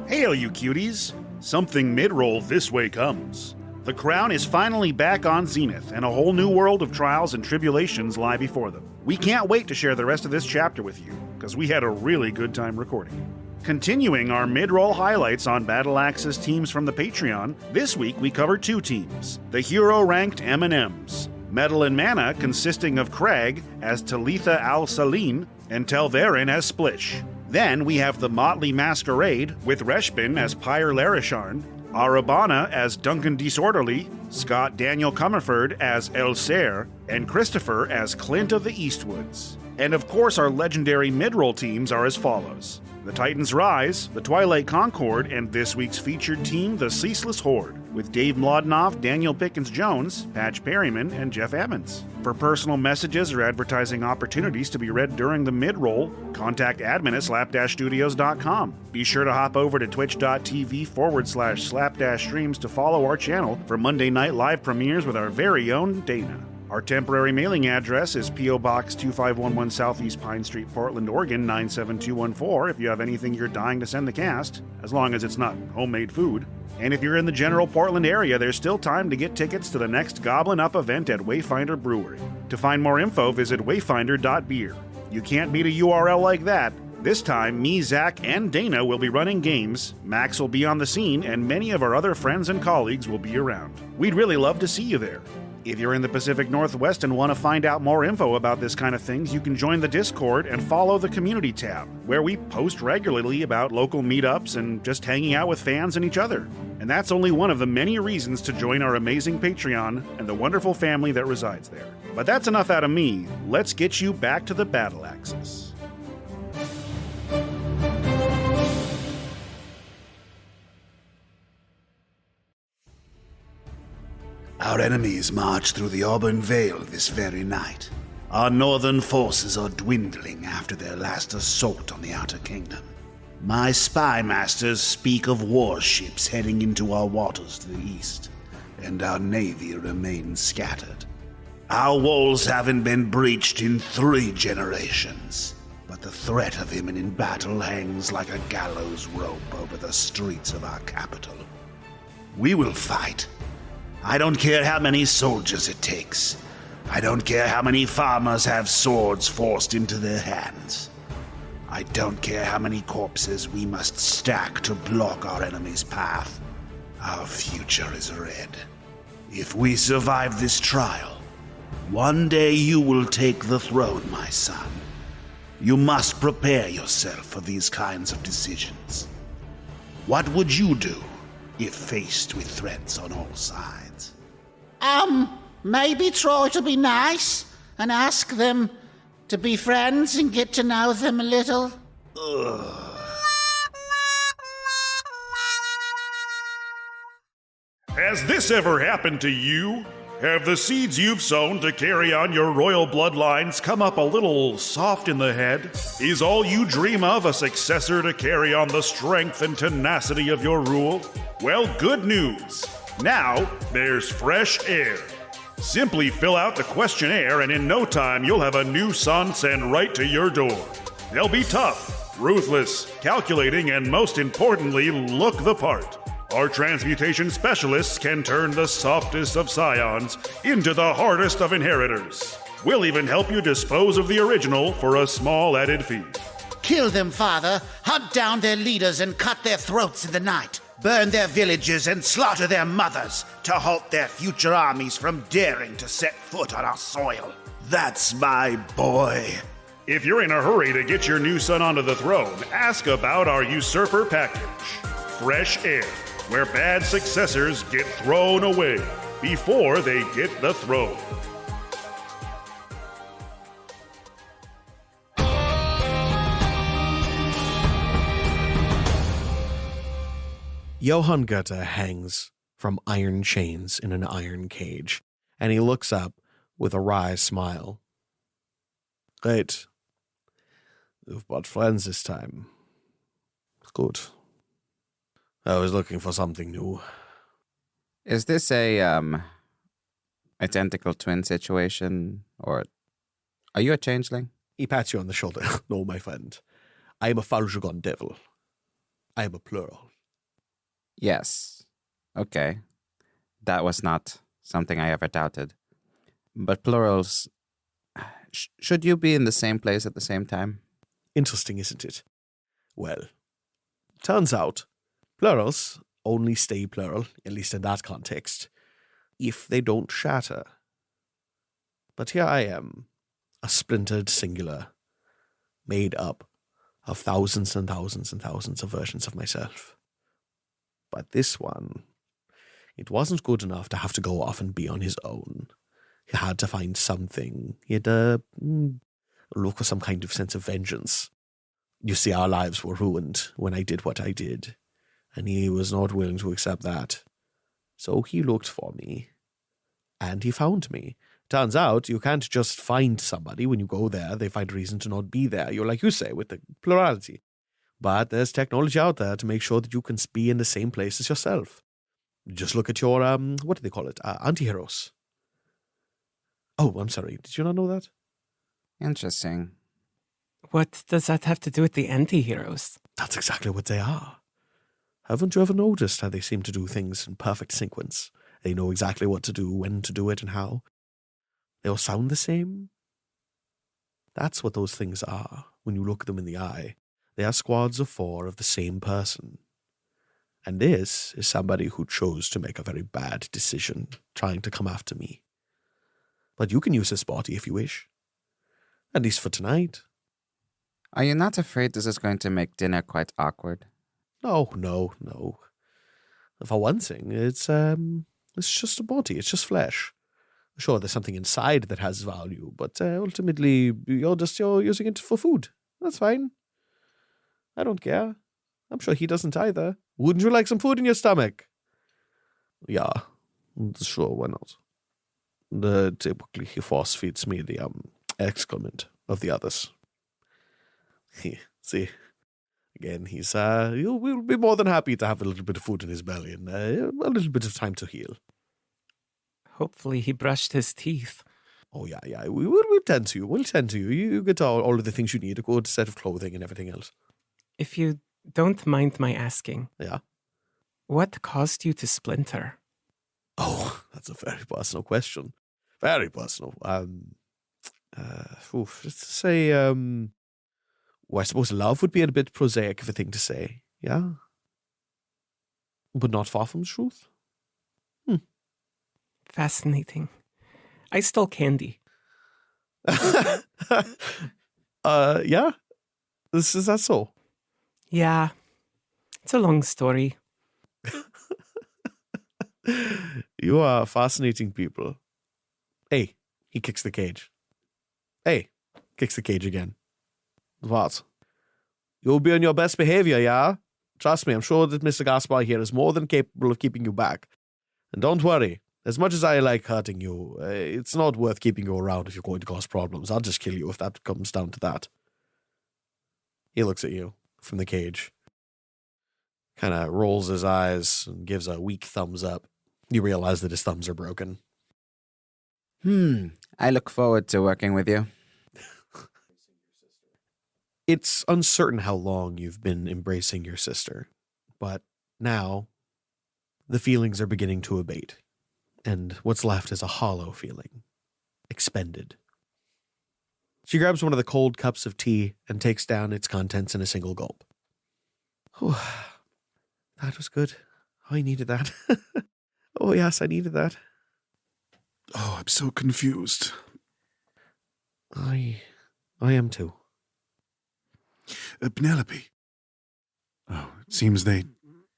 Hail, you cuties! Something mid-roll this way comes. The Crown is finally back on Zenith, and a whole new world of trials and tribulations lie before them. We can't wait to share the rest of this chapter with you, because we had a really good time recording. Continuing our mid-roll highlights on Battle Axis teams from the Patreon, this week we covered 2 teams. The hero-ranked M&Ms. Metal and Mana consisting of Craig as Talitha Al-Saline and Telverin as Splish. Then we have the Motley Masquerade with Reshbin as Pyre Larisharn, Arabana as Duncan Disorderly, Scott Daniel Comerford as El Ser, and Christopher as Clint of the Eastwoods. And of course our legendary mid-roll teams are as follows. The Titans Rise, the Twilight Concord, and this week's featured team, the Ceaseless Horde, with Dave Mlodinoff, Daniel Pickens-Jones, Patch Perryman, and Jeff Emmons. For personal messages or advertising opportunities to be read during the mid-roll, contact admin at slap-studios.com. Be sure to hop over to twitch.tv/slap-streams to follow our channel for Monday night live premieres with our very own Dana. Our temporary mailing address is P.O. Box 2511 Southeast Pine Street, Portland, Oregon 97214 if you have anything you're dying to send the cast, as long as it's not homemade food. And if you're in the general Portland area, there's still time to get tickets to the next Goblin Up event at Wayfinder Brewery. To find more info, visit wayfinder.beer. You can't beat a URL like that. This time, me, Zach, and Dana will be running games, Max will be on the scene, and many of our other friends and colleagues will be around. We'd really love to see you there. If you're in the Pacific Northwest and want to find out more info about this kind of things, you can join the Discord and follow the Community tab, where we post regularly about local meetups and just hanging out with fans and each other. And that's only one of the many reasons to join our amazing Patreon and the wonderful family that resides there. But that's enough out of me. Let's get you back to the Battle Axis. Our enemies march through the Auburn Vale this very night. Our northern forces are dwindling after their last assault on the Outer Kingdom. My spy masters speak of warships heading into our waters to the east, and our navy remains scattered. Our walls haven't been breached in 3 generations, but the threat of imminent battle hangs like a gallows rope over the streets of our capital. We will fight. I don't care how many soldiers it takes. I don't care how many farmers have swords forced into their hands. I don't care how many corpses we must stack to block our enemy's path. Our future is red. If we survive this trial, one day you will take the throne, my son. You must prepare yourself for these kinds of decisions. What would you do if faced with threats on all sides? Maybe try to be nice and ask them to be friends and get to know them a little. Has this ever happened to you? Have the seeds you've sown to carry on your royal bloodlines come up a little soft in the head? Is all you dream of a successor to carry on the strength and tenacity of your rule? Well, good news. Now there's fresh air. Simply fill out the questionnaire, and in no time, you'll have a new son sent right to your door. They'll be tough, ruthless, calculating, and most importantly, look the part. Our transmutation specialists can turn the softest of scions into the hardest of inheritors. We'll even help you dispose of the original for a small added fee. Kill them, Father. Hunt down their leaders and cut their throats in the night. Burn their villages and slaughter their mothers to halt their future armies from daring to set foot on our soil. That's my boy. If you're in a hurry to get your new son onto the throne, ask about our usurper package. Fresh air, where bad successors get thrown away before they get the throne. Johann Goethe hangs from iron chains in an iron cage, and he looks up with a wry smile. Great. You've brought friends this time. Good. I was looking for something new. Is this a identical twin situation, or are you a changeling? He pats you on the shoulder. No, my friend. I am a Faljugon devil. I am a plural. Yes. Okay. That was not something I ever doubted. But plurals, should you be in the same place at the same time? Interesting, isn't it? Well, turns out plurals only stay plural, at least in that context, if they don't shatter. But here I am, a splintered singular, made up of thousands and thousands and thousands of versions of myself. But this one, it wasn't good enough to have to go off and be on his own. He had to find something. He had to look for some kind of sense of vengeance. You see, our lives were ruined when I did what I did, and he was not willing to accept that. So he looked for me, and he found me. Turns out, you can't just find somebody. When you go there, they find a reason to not be there. You're like you say, with the plurality. But there's technology out there to make sure that you can be in the same place as yourself. Just look at your, what do they call it? Antiheroes. Oh, I'm sorry. Did you not know that? Interesting. What does that have to do with the anti-heroes? That's exactly what they are. Haven't you ever noticed how they seem to do things in perfect sequence? They know exactly what to do, when to do it, and how. They all sound the same. That's what those things are when you look them in the eye. They are squads of 4 of the same person. And this is somebody who chose to make a very bad decision, trying to come after me. But you can use his body if you wish. At least for tonight. Are you not afraid this is going to make dinner quite awkward? No. For one thing, it's just a body, it's just flesh. Sure, there's something inside that has value, but ultimately, you're using it for food. That's fine. I don't care. I'm sure he doesn't either. Wouldn't you like some food in your stomach? Yeah, sure, why not? Typically, he force feeds me the excrement of the others. See, again, we'll be more than happy to have a little bit of food in his belly and a little bit of time to heal. Hopefully he brushed his teeth. Oh, yeah, we'll tend to you. We'll tend to you. You get all of the things you need, a good set of clothing and everything else. If you don't mind my asking. Yeah? What caused you to splinter? Oh, that's a very personal question. Very personal. Let's say, I suppose love would be a bit prosaic of a thing to say. Yeah? But not far from the truth. Fascinating. I stole candy. Yeah? Is that so? Yeah. It's a long story. You are fascinating people. Hey, he kicks the cage. Hey, kicks the cage again. What? You'll be on your best behavior, yeah? Trust me, I'm sure that Mr. Gaspar here is more than capable of keeping you back. And don't worry, as much as I like hurting you, it's not worth keeping you around if you're going to cause problems. I'll just kill you if that comes down to that. He looks at you from the cage. Kind of rolls his eyes and gives a weak thumbs up. You realize that his thumbs are broken. I look forward to working with you. It's uncertain how long you've been embracing your sister, but now the feelings are beginning to abate, and what's left is a hollow feeling, expended. She grabs one of the cold cups of tea and takes down its contents in a single gulp. Whew, that was good. I needed that. Oh, yes, I needed that. Oh, I'm so confused. I am too. Penelope. Oh, it seems they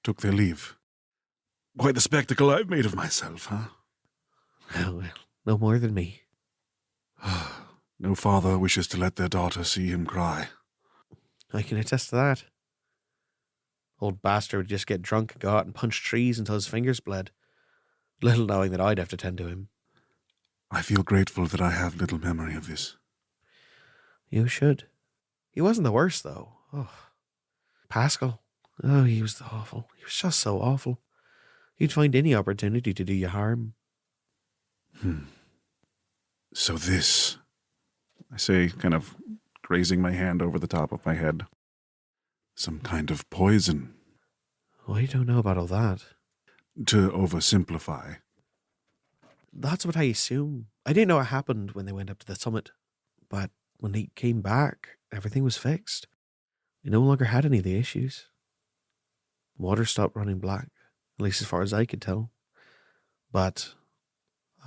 took their leave. Quite the spectacle I've made of myself, huh? Well, no more than me. No father wishes to let their daughter see him cry. I can attest to that. Old bastard would just get drunk and go out and punch trees until his fingers bled, little knowing that I'd have to tend to him. I feel grateful that I have little memory of this. You should. He wasn't the worst, though. Oh, Pascal. Oh, he was awful. He was just so awful. He'd find any opportunity to do you harm. So this, I say, kind of grazing my hand over the top of my head. Some kind of poison. Oh, I don't know about all that. To oversimplify. That's what I assume. I didn't know what happened when they went up to the summit, but when they came back, everything was fixed. They no longer had any of the issues. Water stopped running black, at least as far as I could tell. But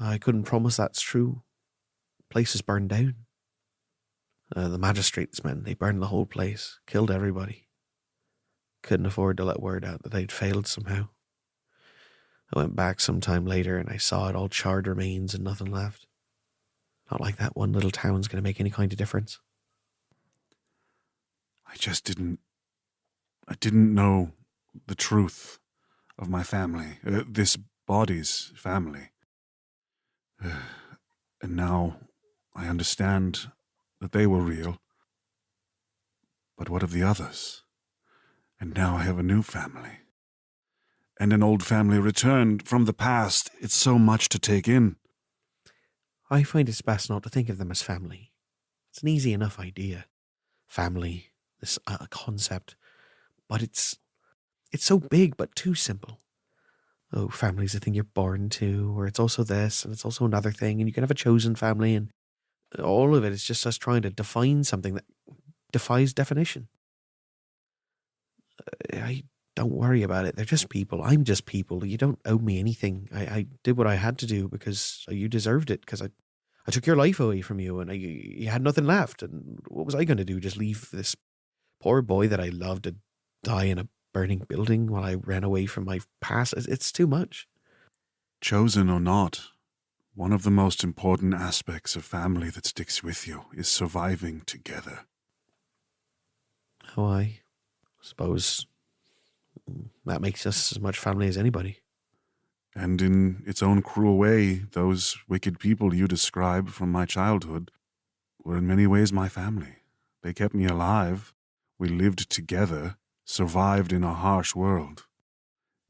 I couldn't promise that's true. Place is burned down. The magistrates' men, they burned the whole place, killed everybody. Couldn't afford to let word out that they'd failed somehow. I went back some time later and I saw it all charred remains and nothing left. Not like that one little town's going to make any kind of difference. I didn't know the truth of my family, this body's family. And now I understand that they were real. But what of the others? And now I have a new family. And an old family returned from the past. It's so much to take in. I find it's best not to think of them as family. It's an easy enough idea. Family, this concept. But it's so big, but too simple. Oh, family's a thing you're born to, or it's also this, and it's also another thing, and you can have a chosen family, and all of it is just us trying to define something that defies definition. I don't worry about it. They're just people. I'm just people. You don't owe me anything. I did what I had to do because you deserved it, because I took your life away from you, and you had nothing left. And what was I going to do? Just leave this poor boy that I loved to die in a burning building while I ran away from my past? It's too much. Chosen or not, one of the most important aspects of family that sticks with you is surviving together. Oh, I suppose that makes us as much family as anybody. And in its own cruel way, those wicked people you describe from my childhood were in many ways my family. They kept me alive. We lived together, survived in a harsh world,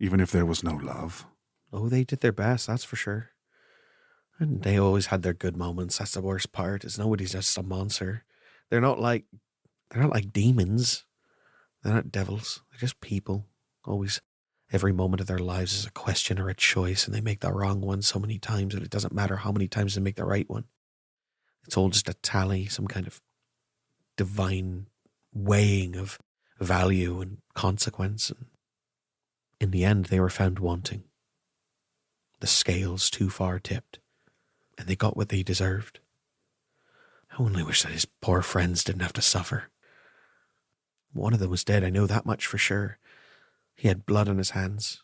even if there was no love. Oh, they did their best, that's for sure. And they always had their good moments. That's the worst part, is nobody's just a monster. They're not like demons. They're not devils. They're just people. Always, every moment of their lives is a question or a choice, and they make the wrong one so many times that it doesn't matter how many times they make the right one. It's all just a tally, some kind of divine weighing of value and consequence. And in the end, they were found wanting. The scales too far tipped, and they got what they deserved. I only wish that his poor friends didn't have to suffer. One of them was dead, I know that much for sure. He had blood on his hands.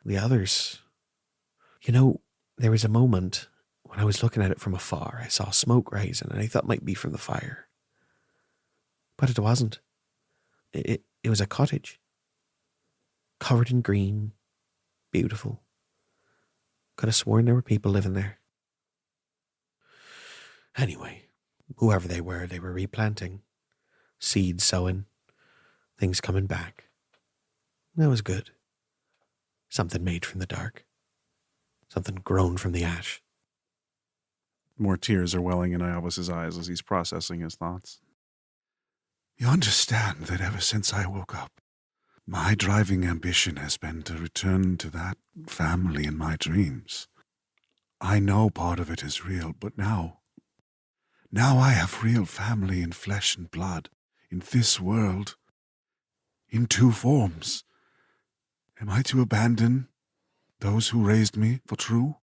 The others... there was a moment when I was looking at it from afar. I saw smoke rising, and I thought it might be from the fire. But it wasn't. It was a cottage. Covered in green. Beautiful. Could have sworn there were people living there. Anyway, whoever they were replanting. Seeds sowing. Things coming back. That was good. Something made from the dark. Something grown from the ash. More tears are welling in Iavos' eyes as he's processing his thoughts. You understand that ever since I woke up, my driving ambition has been to return to that family in my dreams. I know part of it is real, but now I have real family in flesh and blood, in this world, in two forms. Am I to abandon those who raised me for true?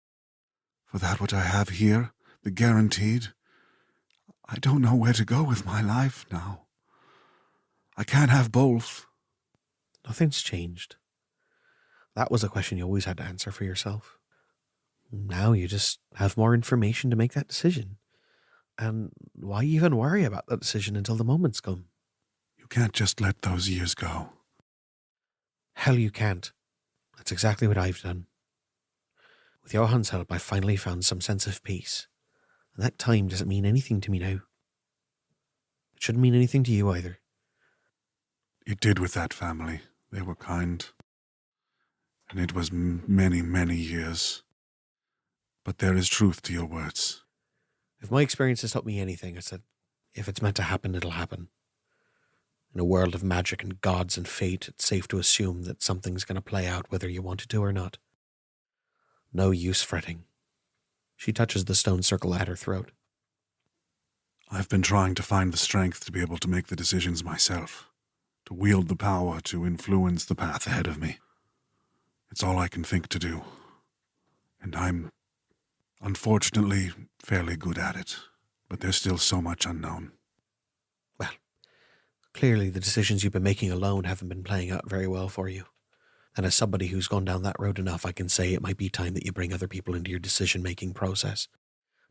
For that what I have here, the guaranteed? I don't know where to go with my life now. I can't have both. Nothing's changed. That was a question you always had to answer for yourself. Now you just have more information to make that decision. And why even worry about that decision until the moment's come? You can't just let those years go. Hell, you can't. That's exactly what I've done. With Johann's help, I finally found some sense of peace. And that time doesn't mean anything to me now. It shouldn't mean anything to you either. It did with that family. They were kind. And it was many, many years. But there is truth to your words. If my experience has taught me anything, it's that if it's meant to happen, it'll happen. In a world of magic and gods and fate, it's safe to assume that something's going to play out whether you want it to or not. No use fretting. She touches the stone circle at her throat. I've been trying to find the strength to be able to make the decisions myself, to wield the power to influence the path ahead of me. It's all I can think to do. And I'm, unfortunately, fairly good at it. But there's still so much unknown. Well, clearly the decisions you've been making alone haven't been playing out very well for you. And as somebody who's gone down that road enough, I can say it might be time that you bring other people into your decision-making process.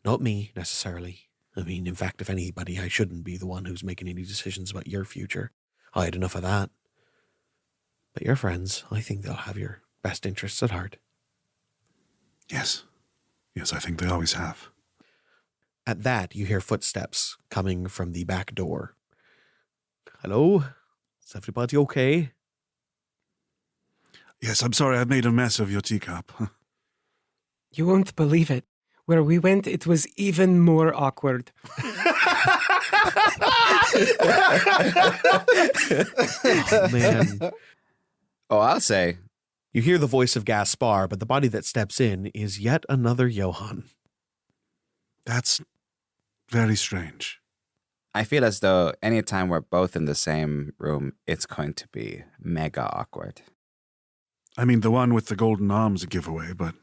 Not me, necessarily. I mean, in fact, if anybody, I shouldn't be the one who's making any decisions about your future. I had enough of that. But your friends, I think they'll have your best interests at heart. Yes. Yes, I think they always have. At that, you hear footsteps coming from the back door. Hello? Is everybody okay? Yes, I'm sorry I've made a mess of your teacup. You won't believe it. Where we went, it was even more awkward. Oh, man. Oh, I'll say. You hear the voice of Gaspar, but the body that steps in is yet another Johann. That's very strange. I feel as though anytime we're both in the same room, it's going to be mega awkward. I mean, the one with the golden arm's a giveaway, but...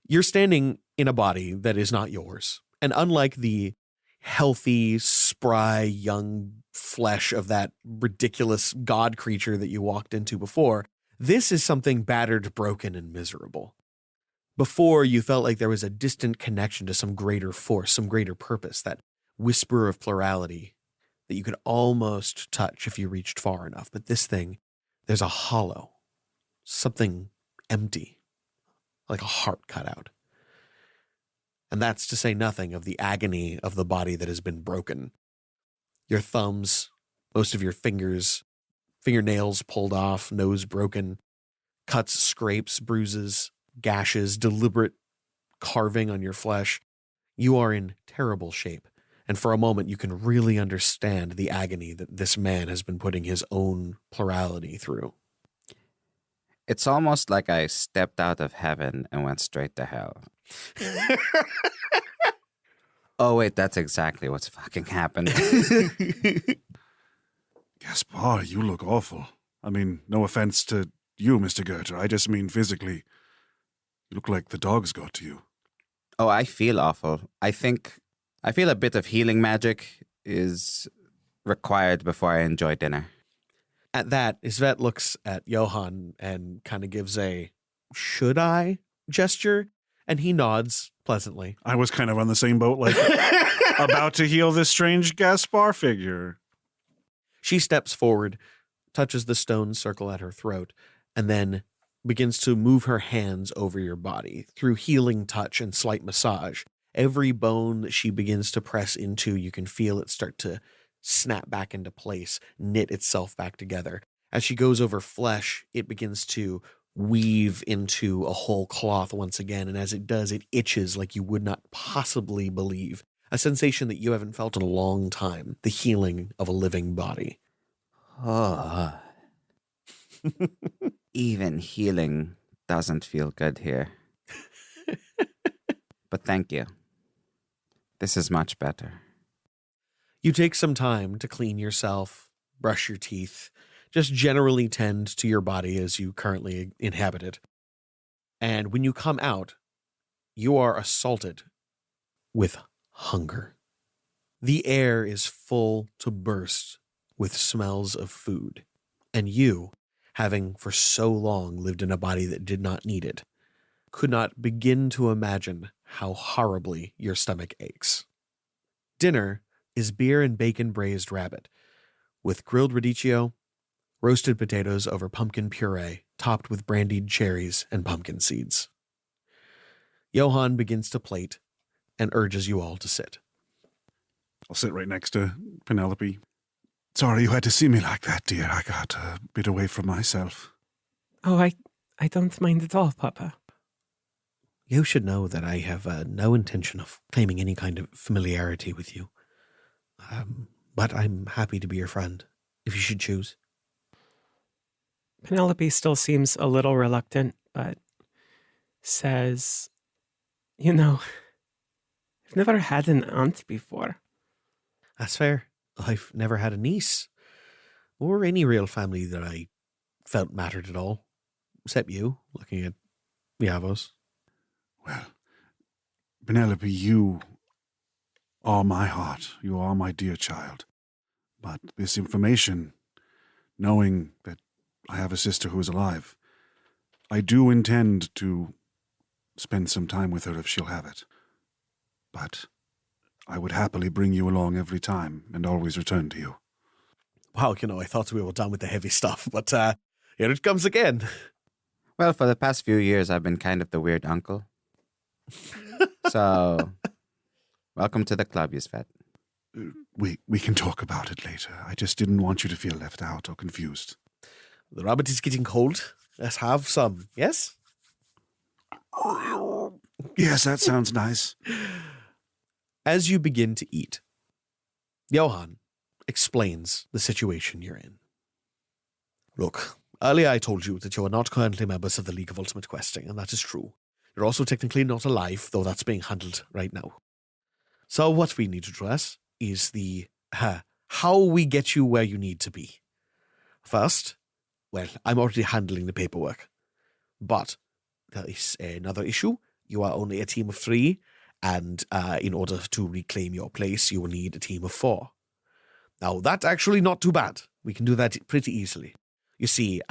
You're standing in a body that is not yours. And unlike the healthy, spry, young flesh of that ridiculous god creature that you walked into before, this is something battered, broken, and miserable. Before, you felt like there was a distant connection to some greater force, some greater purpose, that whisper of plurality that you could almost touch if you reached far enough. But this thing, there's a hollow, something empty, like a heart cut out. And that's to say nothing of the agony of the body that has been broken. Your thumbs, most of your fingernails pulled off, nose broken, cuts, scrapes, bruises, gashes, deliberate carving on your flesh. You are in terrible shape. And for a moment, you can really understand the agony that this man has been putting his own plurality through. It's almost like I stepped out of heaven and went straight to hell. Oh, wait, that's exactly what's fucking happened. Gaspar, you look awful. I mean, no offense to you, Mr. Goethe. I just mean physically. You look like the dogs got to you. Oh, I feel awful. I feel a bit of healing magic is required before I enjoy dinner. At that, Isvet looks at Johann and kind of gives a should I gesture, and he nods pleasantly. I was kind of on the same boat, like about to heal this strange Gaspar figure. She steps forward, touches the stone circle at her throat, and then begins to move her hands over your body through healing touch and slight massage. Every bone that she begins to press into, you can feel it start to snap back into place, knit itself back together. As she goes over flesh, it begins to weave into a whole cloth once again, and as it does, it itches like you would not possibly believe. A sensation that you haven't felt in a long time. The healing of a living body. Oh. Even healing doesn't feel good here. But thank you. This is much better. You take some time to clean yourself, brush your teeth, just generally tend to your body as you currently inhabit it. And when you come out, you are assaulted with hunger. The air is full to burst with smells of food. And you, having for so long lived in a body that did not need it, could not begin to imagine how horribly your stomach aches. Dinner is beer and bacon braised rabbit, with grilled radicchio, roasted potatoes over pumpkin puree, topped with brandied cherries and pumpkin seeds. Johann begins to plate and urges you all to sit. I'll sit right next to Penelope. Sorry you had to see me like that, dear. I got a bit away from myself. Oh, I don't mind at all, Papa. You should know that I have no intention of claiming any kind of familiarity with you. But I'm happy to be your friend, if you should choose. Penelope still seems a little reluctant, but says, you know, I've never had an aunt before. That's fair. I've never had a niece, or any real family that I felt mattered at all, except you, looking at Yavos. Well, Penelope, you are my heart. You are my dear child. But this information, knowing that I have a sister who is alive, I do intend to spend some time with her if she'll have it. But I would happily bring you along every time and always return to you. Wow, I thought we were done with the heavy stuff, but here it comes again. Well, for the past few years, I've been kind of the weird uncle. So, welcome to the club, Yusvet. We can talk about it later. I just didn't want you to feel left out or confused. The rabbit is getting cold. Let's have some, yes? Yes, that sounds nice. As you begin to eat, Johann explains the situation you're in. Look, earlier I told you that you are not currently members of the League of Ultimate Questing, and that is true. You're also technically not alive, though that's being handled right now. So what we need to address is the how we get you where you need to be. First, well, I'm already handling the paperwork. But there is another issue. You are only a team of 3, and in order to reclaim your place, you will need a team of 4. Now, that's actually not too bad. We can do that pretty easily. You see,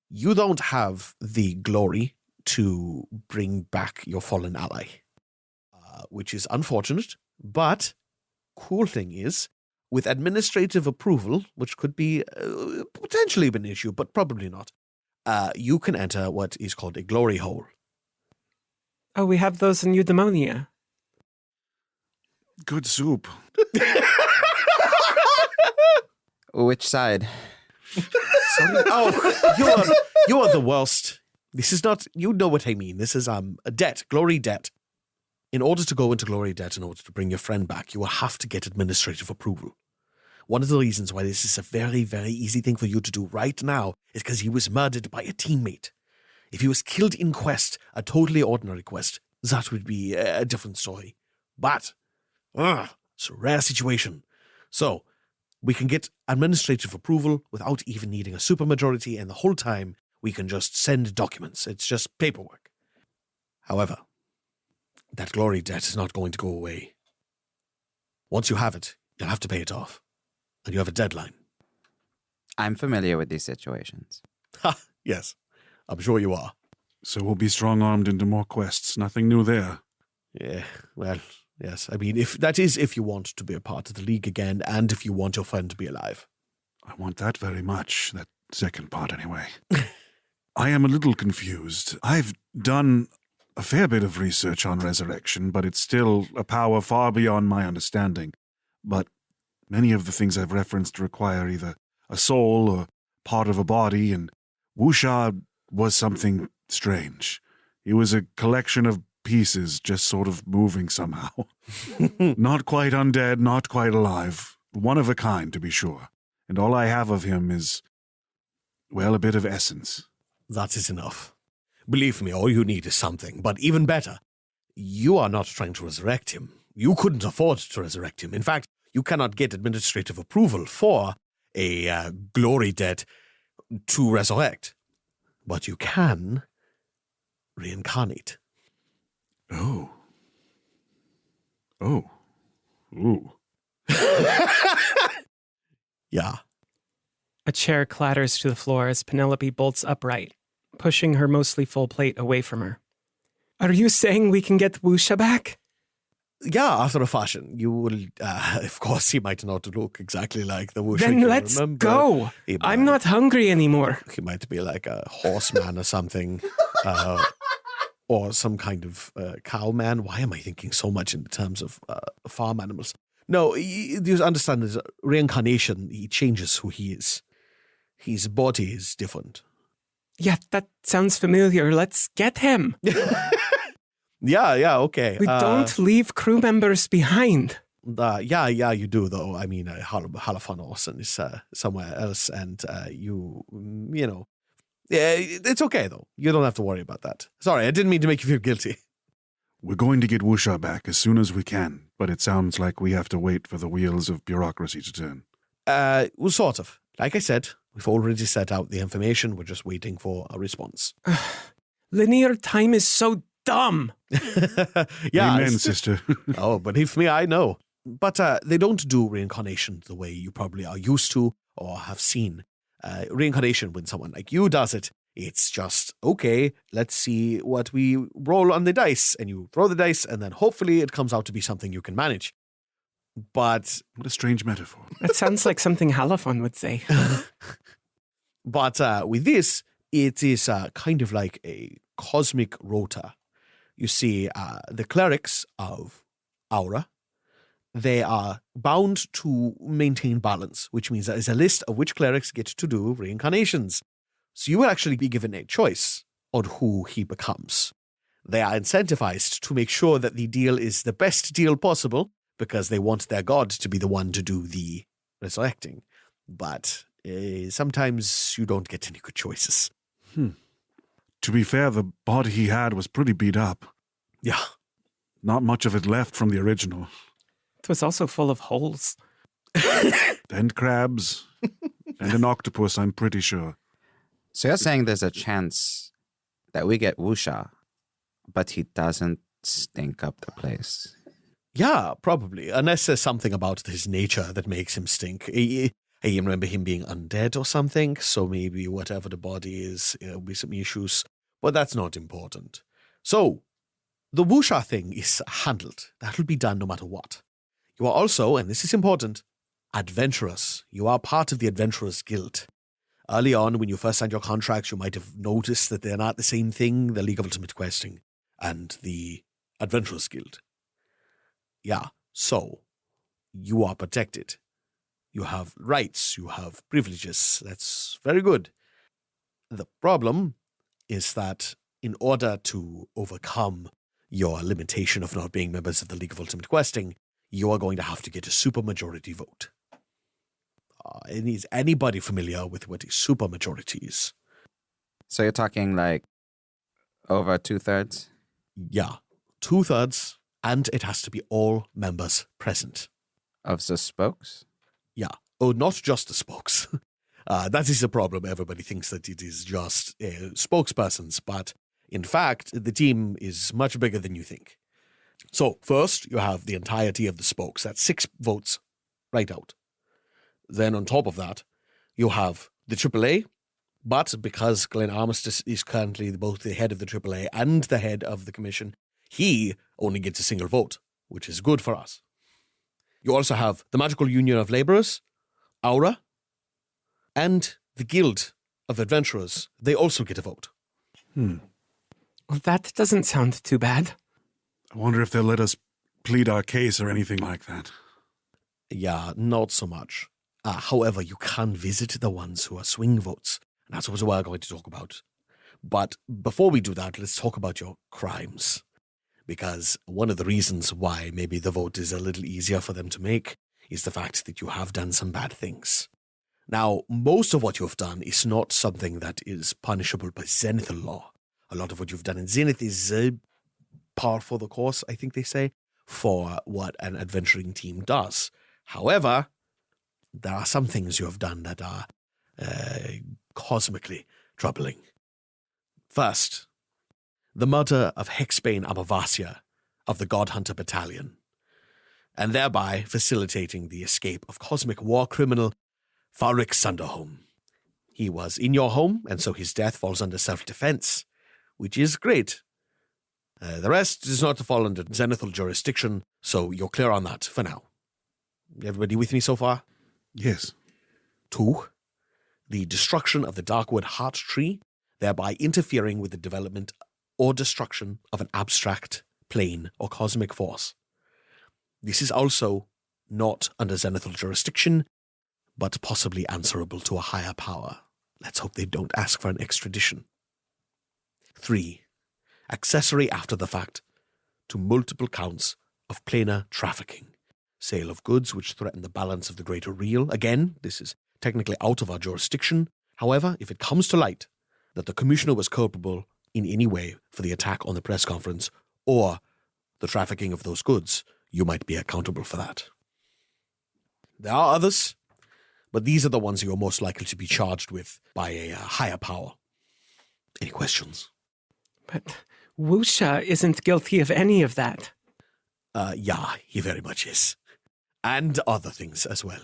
you don't have the glory to bring back your fallen ally, which is unfortunate, but cool thing is, with administrative approval, which could be potentially an issue, but probably not, you can enter what is called a glory hole. Oh, we have those in eudaimonia. Good soup. Which side? Sorry. Oh, you are the worst. This is not, you know what I mean. This is a debt, glory debt. In order to go into glory debt, in order to bring your friend back, you will have to get administrative approval. One of the reasons why this is a very, very easy thing for you to do right now is because he was murdered by a teammate. If he was killed in quest, a totally ordinary quest, that would be a different story. But, it's a rare situation. So, we can get administrative approval without even needing a supermajority, and the whole time we can just send documents. It's just paperwork. However, that glory debt is not going to go away. Once you have it, you'll have to pay it off. And you have a deadline. I'm familiar with these situations. Ha, yes. I'm sure you are. So we'll be strong-armed into more quests. Nothing new there. Yeah, well, yes. I mean, if you want to be a part of the League again, and if you want your friend to be alive. I want that very much, that second part anyway. I am a little confused. I've done a fair bit of research on resurrection, but it's still a power far beyond my understanding. But many of the things I've referenced require either a soul or part of a body, and Wuxia was something strange. He was a collection of pieces just sort of moving somehow. Not quite undead, not quite alive. One of a kind, to be sure. And all I have of him is, well, a bit of essence. That is enough. Believe me, all you need is something. But even better, you are not trying to resurrect him. You couldn't afford to resurrect him. In fact, you cannot get administrative approval for a glory debt to resurrect. But you can reincarnate. Oh. Oh. Ooh. Yeah. A chair clatters to the floor as Penelope bolts upright, pushing her mostly full plate away from her. Are you saying we can get Wusha back? Yeah, after a fashion. You will, of course, he might not look exactly like the Wuxia. Then let's go. I'm not hungry anymore. He might be like a horseman or something, or some kind of cowman. Why am I thinking so much in terms of farm animals? No, you understand that reincarnation, he changes who he is. His body is different. Yeah, that sounds familiar. Let's get him. Yeah, okay. We don't leave crew members behind. Yeah, you do, though. I mean, Halafan Orson is somewhere else, and you know. Yeah, it's okay, though. You don't have to worry about that. Sorry, I didn't mean to make you feel guilty. We're going to get Wusha back as soon as we can, but it sounds like we have to wait for the wheels of bureaucracy to turn. Well, sort of. Like I said, we've already set out the information. We're just waiting for a response. Linear time is so dumb. Yeah, amen, sister. Oh, believe me, I know. But they don't do reincarnation the way you probably are used to or have seen. Reincarnation, when someone like you does it, it's just, okay, let's see what we roll on the dice. And you throw the dice, and then hopefully it comes out to be something you can manage. But What a strange metaphor. That sounds like something Halafon would say. But with this, it is kind of like a cosmic rota. You see, the clerics of Aura, they are bound to maintain balance, which means there is a list of which clerics get to do reincarnations. So you will actually be given a choice on who he becomes. They are incentivized to make sure that the deal is the best deal possible because they want their god to be the one to do the resurrecting. But sometimes you don't get any good choices. To be fair, the body he had was pretty beat up. Yeah. Not much of it left from the original. It was also full of holes. And crabs. And an octopus, I'm pretty sure. So you're saying there's a chance that we get Wusha, but he doesn't stink up the place. Yeah, probably. Unless there's something about his nature that makes him stink. I remember him being undead or something, so maybe whatever the body is, there'll be some issues. But that's not important. So, the Wusha thing is handled. That'll be done no matter what. You are also, and this is important, adventurers. You are part of the Adventurers Guild. Early on, when you first signed your contracts, you might have noticed that they're not the same thing, the League of Ultimate Questing and the Adventurers Guild. Yeah, so you are protected. You have rights, you have privileges. That's very good. The problem is that in order to overcome your limitation of not being members of the League of Ultimate Questing, you are going to have to get a supermajority vote. Is anybody familiar with what a supermajority is? So you're talking like over 2/3? Yeah, 2/3, and it has to be all members present. Of the spokes? Yeah. Oh, not just the spokes. That is the problem. Everybody thinks that it is just spokespersons, but in fact, the team is much bigger than you think. So, first, you have the entirety of the spokes. That's 6 votes right out. Then, on top of that, you have the AAA, but because Glenn Armistice is currently both the head of the AAA and the head of the commission, he only gets a single vote, which is good for us. You also have the Magical Union of Laborers, Aura, and the Guild of Adventurers. They also get a vote. Well, that doesn't sound too bad. I wonder if they'll let us plead our case or anything like that. Yeah, not so much. However, you can visit the ones who are swing votes, and that's what we're going to talk about. But before we do that, let's talk about your crimes. Because one of the reasons why maybe the vote is a little easier for them to make is the fact that you have done some bad things. Now, most of what you have done is not something that is punishable by zenithal law. A lot of what you've done in Zenith is par for the course, I think they say, for what an adventuring team does. However, there are some things you have done that are cosmically troubling. First, the murder of Hexbane Amavasia of the God Hunter Battalion, and thereby facilitating the escape of cosmic war criminal Farik Sunderholm. He was in your home, and so his death falls under self-defense, which is great. The rest is not to fall under zenithal jurisdiction, so you're clear on that for now. Everybody with me so far? Yes. 2, the destruction of the Darkwood Heart Tree, thereby interfering with the development or destruction of an abstract, plane, or cosmic force. This is also not under zenithal jurisdiction, but possibly answerable to a higher power. Let's hope they don't ask for an extradition. 3, accessory after the fact to multiple counts of planar trafficking. Sale of goods which threaten the balance of the greater real. Again, this is technically out of our jurisdiction. However, if it comes to light that the Commissioner was culpable in any way for the attack on the press conference or the trafficking of those goods, you might be accountable for that. There are others, but these are the ones you are most likely to be charged with by a higher power. Any questions? But Wusha isn't guilty of any of that. Yeah, he very much is. And other things as well.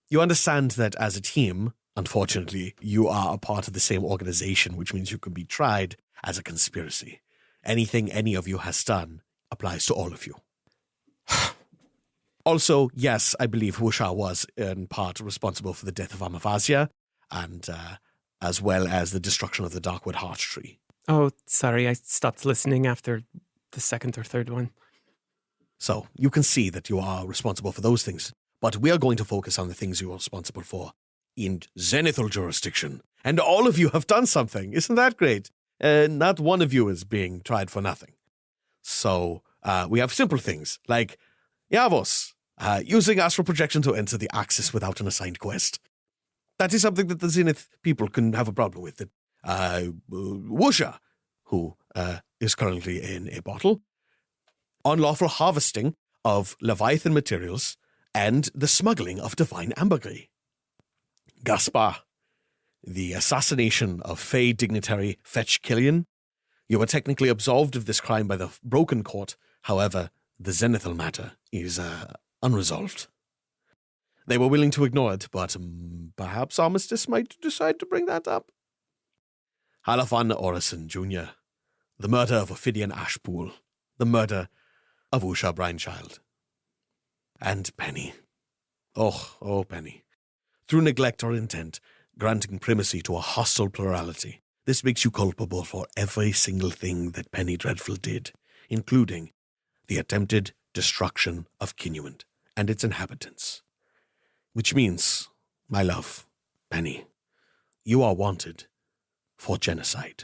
You understand that as a team, unfortunately, you are a part of the same organization, which means you can be tried as a conspiracy. Anything any of you has done applies to all of you. Also, yes, I believe Wusha was in part responsible for the death of Amavasia, and as well as the destruction of the Darkwood Heart Tree. Oh, sorry, I stopped listening after the second or third one. So, you can see that you are responsible for those things, but we are going to focus on the things you are responsible for in zenithal jurisdiction. And all of you have done something. Isn't that great? Not one of you is being tried for nothing. So, we have simple things, like Yavos, using astral projection to enter the Axis without an assigned quest. That is something that the Zenith people can have a problem with. That Wusha, who is currently in a bottle, unlawful harvesting of Leviathan materials, and the smuggling of divine ambergris. Gaspar, the assassination of Fey dignitary Fetch Killian. You were technically absolved of this crime by the Broken Court. However, the zenithal matter is unresolved. They were willing to ignore it, but perhaps Armistice might decide to bring that up. Halafan Orison Jr., the murder of Ophidian Ashpool, the murder of Usha Brinechild. And Penny. Oh, Penny. Through neglect or intent, granting primacy to a hostile plurality. This makes you culpable for every single thing that Penny Dreadful did, including the attempted destruction of Kinuant and its inhabitants. Which means, my love, Penny, you are wanted for genocide.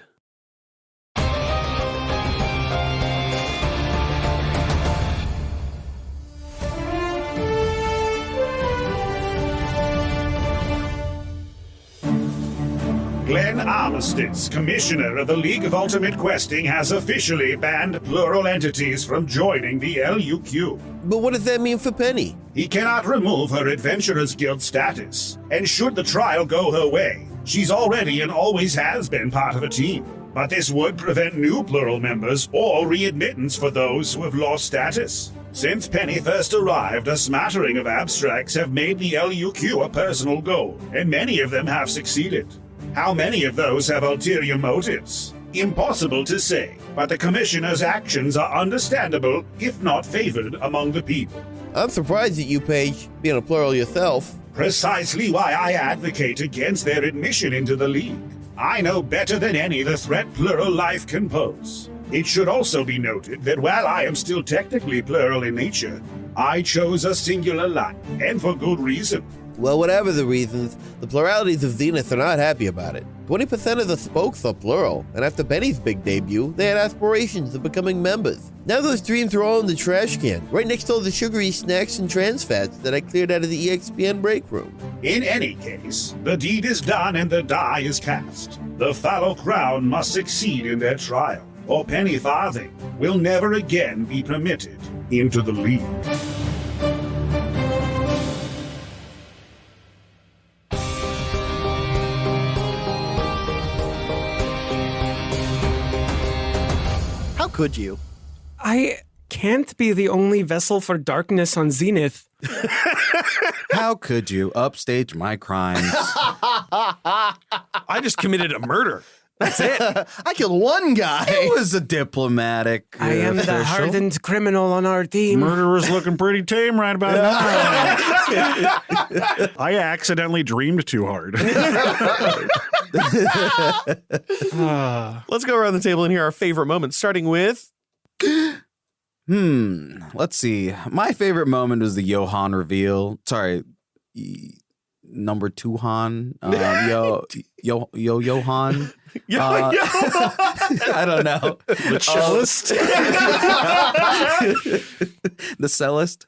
Glenn Armistice, Commissioner of the League of Ultimate Questing, has officially banned plural entities from joining the LUQ. But what does that mean for Penny? He cannot remove her Adventurers Guild status, and should the trial go her way, she's already and always has been part of a team. But this would prevent new plural members or readmittance for those who have lost status. Since Penny first arrived, a smattering of abstracts have made the LUQ a personal goal, and many of them have succeeded. How many of those have ulterior motives? Impossible to say, but the Commissioner's actions are understandable, if not favored among the people. I'm surprised at you, Paige, being a plural yourself. Precisely why I advocate against their admission into the League. I know better than any the threat plural life can pose. It should also be noted that while I am still technically plural in nature, I chose a singular life, and for good reason. Well, whatever the reasons, the pluralities of Zenith are not happy about it. 20% of the spokes are plural, and after Penny's big debut, they had aspirations of becoming members. Now those dreams are all in the trash can, right next to all the sugary snacks and trans fats that I cleared out of the EXPN break room. In any case, the deed is done and the die is cast. The fallow crown must succeed in their trial, or Penny Farthing will never again be permitted into the League. How could you? I can't be the only vessel for darkness on Zenith. How could you upstage my crimes? I just committed a murder. That's it. I killed one guy. It was a diplomatic. I am the official. hardened criminal on our team. Murderer's looking pretty tame right about now. I accidentally dreamed too hard. Let's go around the table and hear our favorite moments, starting with... Let's see. My favorite moment was the Johan reveal. Sorry, number 2 Han. Johan. I don't know. The cellist? The cellist.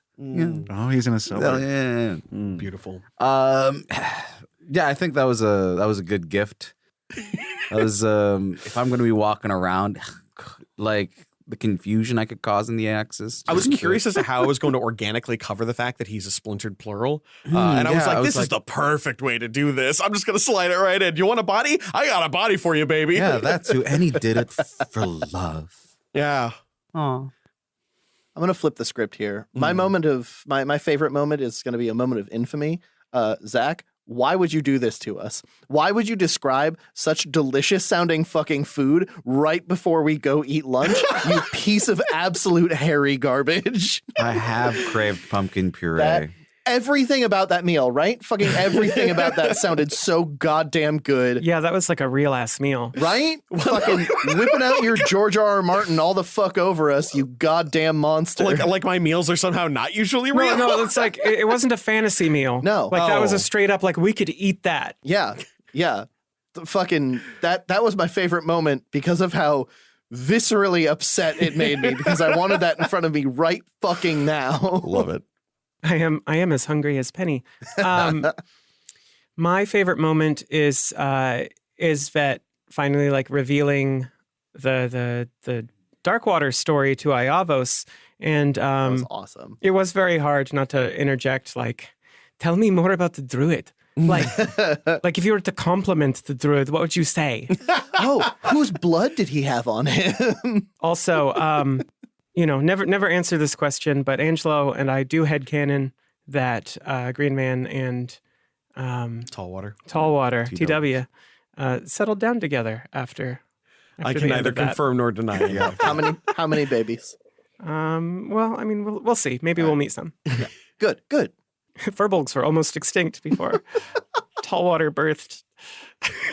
Oh, he's in a cellar. Yeah. Beautiful. Yeah, I think that was a good gift. That was if I'm going to be walking around, like the confusion I could cause in the Axis. I was curious as to how I was going to organically cover the fact that he's a splintered plural. And I was yeah, like, this is the perfect way to do this. I'm just going to slide it right in. You want a body? I got a body for you, baby. Yeah, that too. And he did it for love. Yeah. Oh. I'm gonna flip the script here. My moment of my favorite moment is gonna be a moment of infamy. Zach, why would you do this to us? Why would you describe such delicious sounding fucking food right before we go eat lunch? You piece of absolute hairy garbage. I have craved pumpkin puree. That, everything about that meal, right? Fucking everything about that sounded so goddamn good. Yeah, that was like a real ass meal. Right? Fucking whipping out your George R. R. Martin all the fuck over us, you goddamn monster. Like my meals are somehow not usually real. No, it's like it wasn't a fantasy meal. No. Like that was Oh. a straight up like we could eat that. Yeah. The fucking that was my favorite moment because of how viscerally upset it made me because I wanted that in front of me right fucking now. Love it. I am as hungry as Penny. My favorite moment is Vet finally like revealing the Darkwater story to Iavos, and That was awesome. it was very hard not to interject. Like, tell me more about the druid. Like if you were to compliment the druid, what would you say? Oh, whose blood did he have on him? Also, never answer this question, but Angelo and I do headcanon that Green Man and Tallwater. Tallwater, TW, settled down together after I the can end neither of that. confirm nor deny it. Yeah. How many babies? Well, I mean, we'll see. Maybe we'll meet some. Good. Furbolgs were almost extinct before Tallwater birthed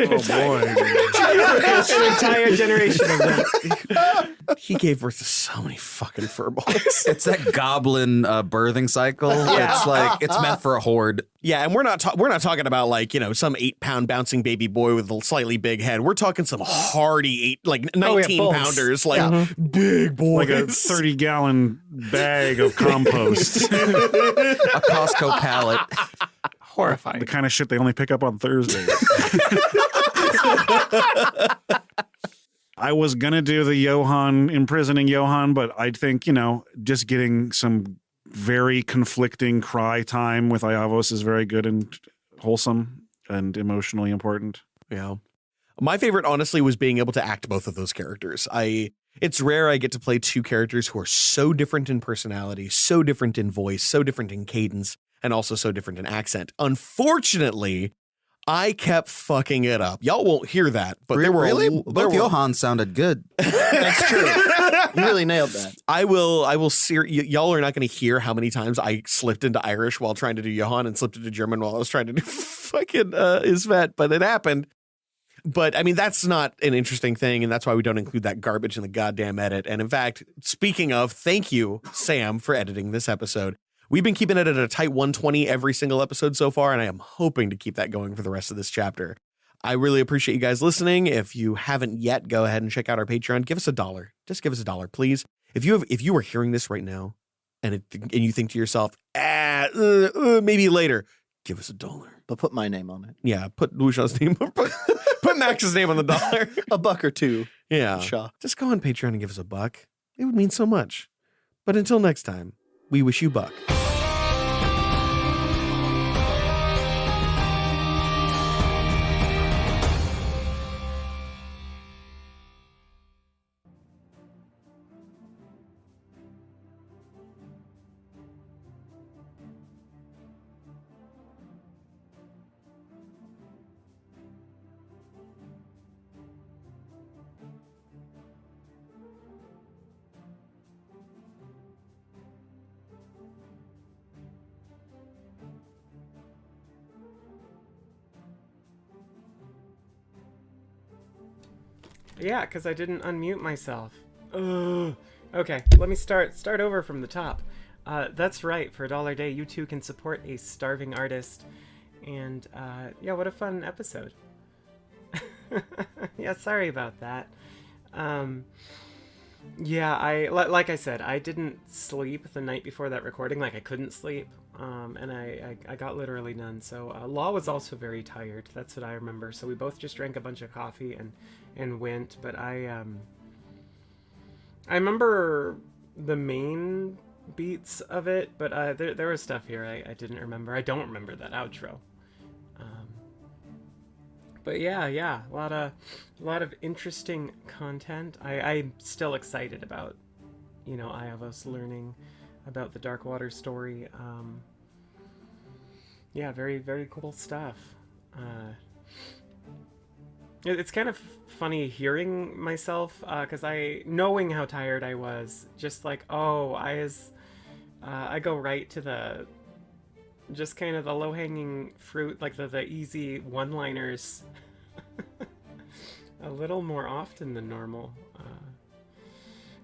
Oh, boy. an entire generation of them. He gave birth to so many fucking furballs. It's that goblin birthing cycle. It's like it's meant for a horde. Yeah, and we're not talking about like, some 8-pound bouncing baby boy with a slightly big head. We're talking some hardy 19 bulls. pounders, big boys. Like a 30-gallon bag of compost. A Costco pallet. Horrifying. The kind of shit they only pick up on Thursdays. I was going to do the imprisoning Johan, but I think, just getting some very conflicting cry time with Iavos is very good and wholesome and emotionally important. Yeah. My favorite, honestly, was being able to act both of those characters. It's rare I get to play two characters who are so different in personality, so different in voice, so different in cadence, and also so different in accent. Unfortunately, I kept fucking it up. Y'all won't hear that, but there were Both Johan sounded good. That's true. You really nailed that. I will y'all are not going to hear how many times I slipped into Irish while trying to do Johan and slipped into German while I was trying to do fucking Isvet, but it happened. But I mean, that's not an interesting thing, and that's why we don't include that garbage in the goddamn edit. And in fact, speaking of, thank you, Sam, for editing this episode. We've been keeping it at a tight 120 every single episode so far, and I am hoping to keep that going for the rest of this chapter. I really appreciate you guys listening. If you haven't yet, go ahead and check out our Patreon. Give us $1. Just give us $1, please. If you are hearing this right now, and you think to yourself, maybe later, give us $1. But put my name on it. Yeah, put Lucian's name. Put Max's name on the dollar. $1 or $2. Yeah. Shaw. Just go on Patreon and give us $1. It would mean so much. But until next time, we wish you buck. Yeah, because I didn't unmute myself. Ugh. Okay, let me start over from the top. That's right, for $1 a day, you too can support a starving artist. And yeah, what a fun episode. Yeah, sorry about that. Yeah, like I said, I didn't sleep the night before that recording. Like, I couldn't sleep. And I got literally none. So Law was also very tired. That's what I remember. So we both just drank a bunch of coffee and went. But I remember the main beats of it, but there was stuff here I didn't remember. I don't remember that outro. But yeah, a lot of interesting content. I'm still excited about, Iavos learning about the Darkwater story. Yeah, very, very cool stuff. It's kind of funny hearing myself, because knowing how tired I was, just like, I go right to the, just kind of the low-hanging fruit, like the easy one-liners, a little more often than normal.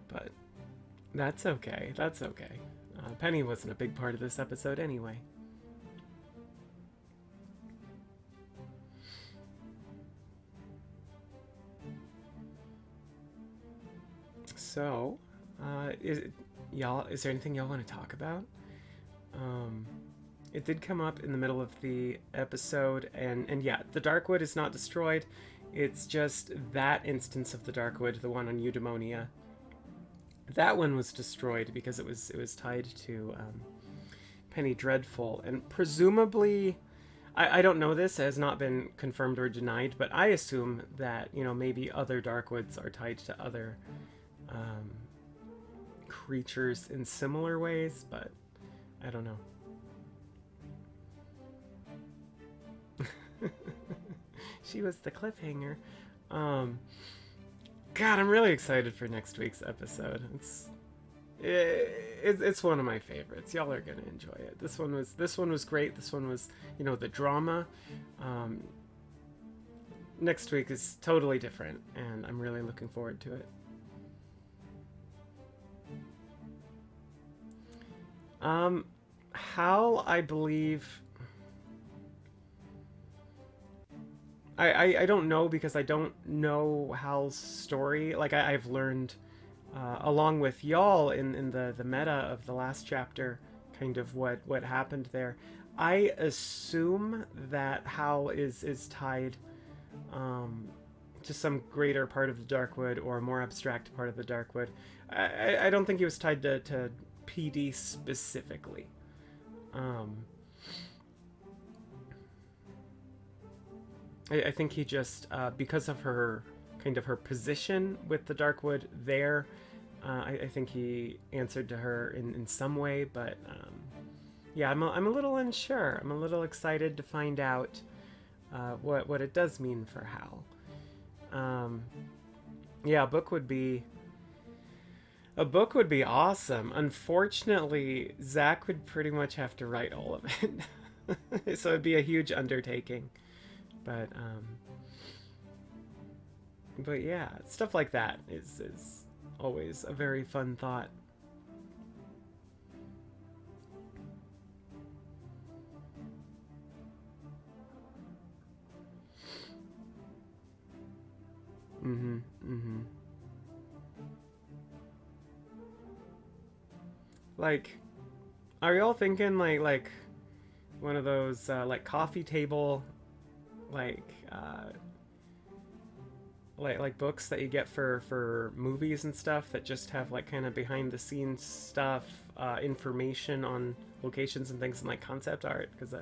But that's okay. That's okay. Penny wasn't a big part of this episode anyway. So, is there anything y'all want to talk about? It did come up in the middle of the episode, and yeah, the Darkwood is not destroyed. It's just that instance of the Darkwood, the one on Eudaimonia. That one was destroyed because it was tied to Penny Dreadful, and presumably, I don't know, this has not been confirmed or denied, but I assume that, maybe other Darkwoods are tied to other creatures in similar ways, but I don't know. She was the cliffhanger. God, I'm really excited for next week's episode. It's one of my favorites. Y'all are gonna enjoy it. This one was great. This one was, the drama. Next week is totally different, and I'm really looking forward to it. Hal, I believe. I don't know, because I don't know Hal's story. Like, I've learned, along with y'all in the meta of the last chapter, kind of what happened there. I assume that Hal is tied to some greater part of the Darkwood, or a more abstract part of the Darkwood. I don't think he was tied to PD specifically. I think he just, because of her position with the Darkwood there, I think he answered to her in some way, but yeah, I'm a little unsure. I'm a little excited to find out what it does mean for Hal. Yeah, a book would be awesome. Unfortunately, Zach would pretty much have to write all of it, so it'd be a huge undertaking. But yeah, stuff like that is always a very fun thought. Like, are y'all thinking like one of those like coffee table like like books that you get for movies and stuff that just have like kind of behind the scenes stuff, information on locations and things, and like concept art? Because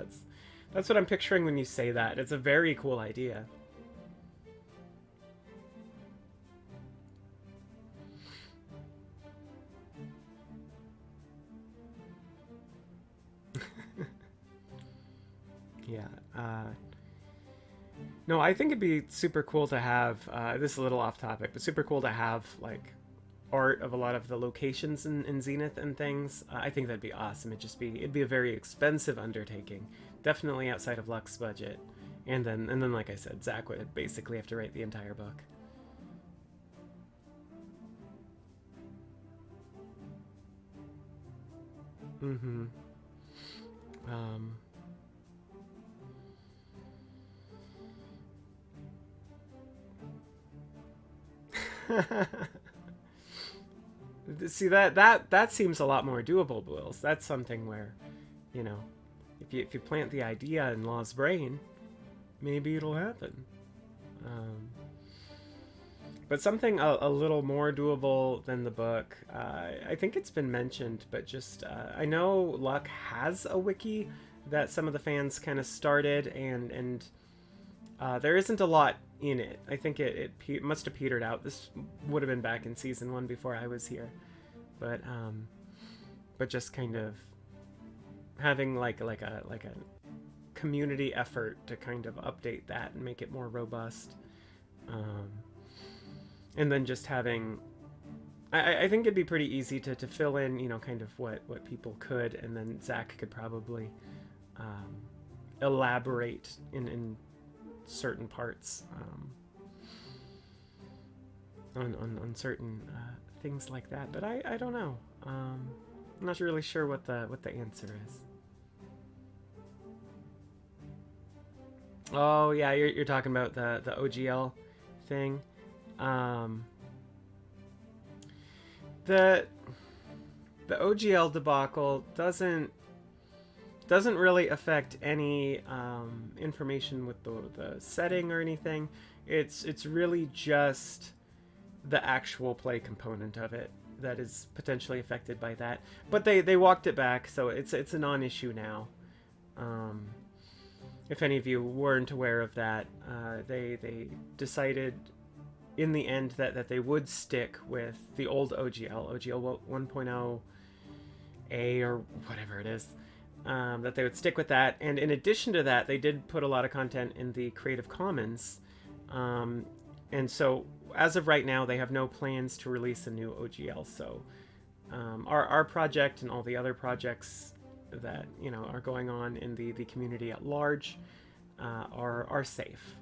that's what I'm picturing when you say that. It's a very cool idea. Yeah. No, I think it'd be super cool to have, this is a little off topic, but super cool to have like art of a lot of the locations in Zenith and things. I think that'd be awesome. It'd be a very expensive undertaking, definitely outside of LUQ's budget. And then like I said, Zach would basically have to write the entire book. Mm-hmm. Um, See, that seems a lot more doable, Wills. That's something where, you know, if you plant the idea in Law's brain, maybe it'll happen. But something a little more doable than the book, I think it's been mentioned, but just I know LUQ has a wiki that some of the fans kind of started, and there isn't a lot in it. I think it must have petered out. This would have been back in season 1 before I was here, but just kind of having like a community effort to kind of update that and make it more robust, and then just having, I think it'd be pretty easy to fill in, you know, kind of what people could, and then Zach could probably elaborate in certain parts, on certain things like that. But I don't know. I'm not really sure what the answer is. Oh yeah, you're talking about the OGL thing. The OGL debacle doesn't really affect any information with the setting or anything. It's really just the actual play component of it that is potentially affected by that. But they walked it back, so it's a non-issue now. If any of you weren't aware of that, they decided in the end that they would stick with the old OGL 1.0 A or whatever it is. That they would stick with that, and in addition to that, they did put a lot of content in the Creative Commons, and so as of right now, they have no plans to release a new OGL. So our project and all the other projects that, you know, are going on in the community at large are safe.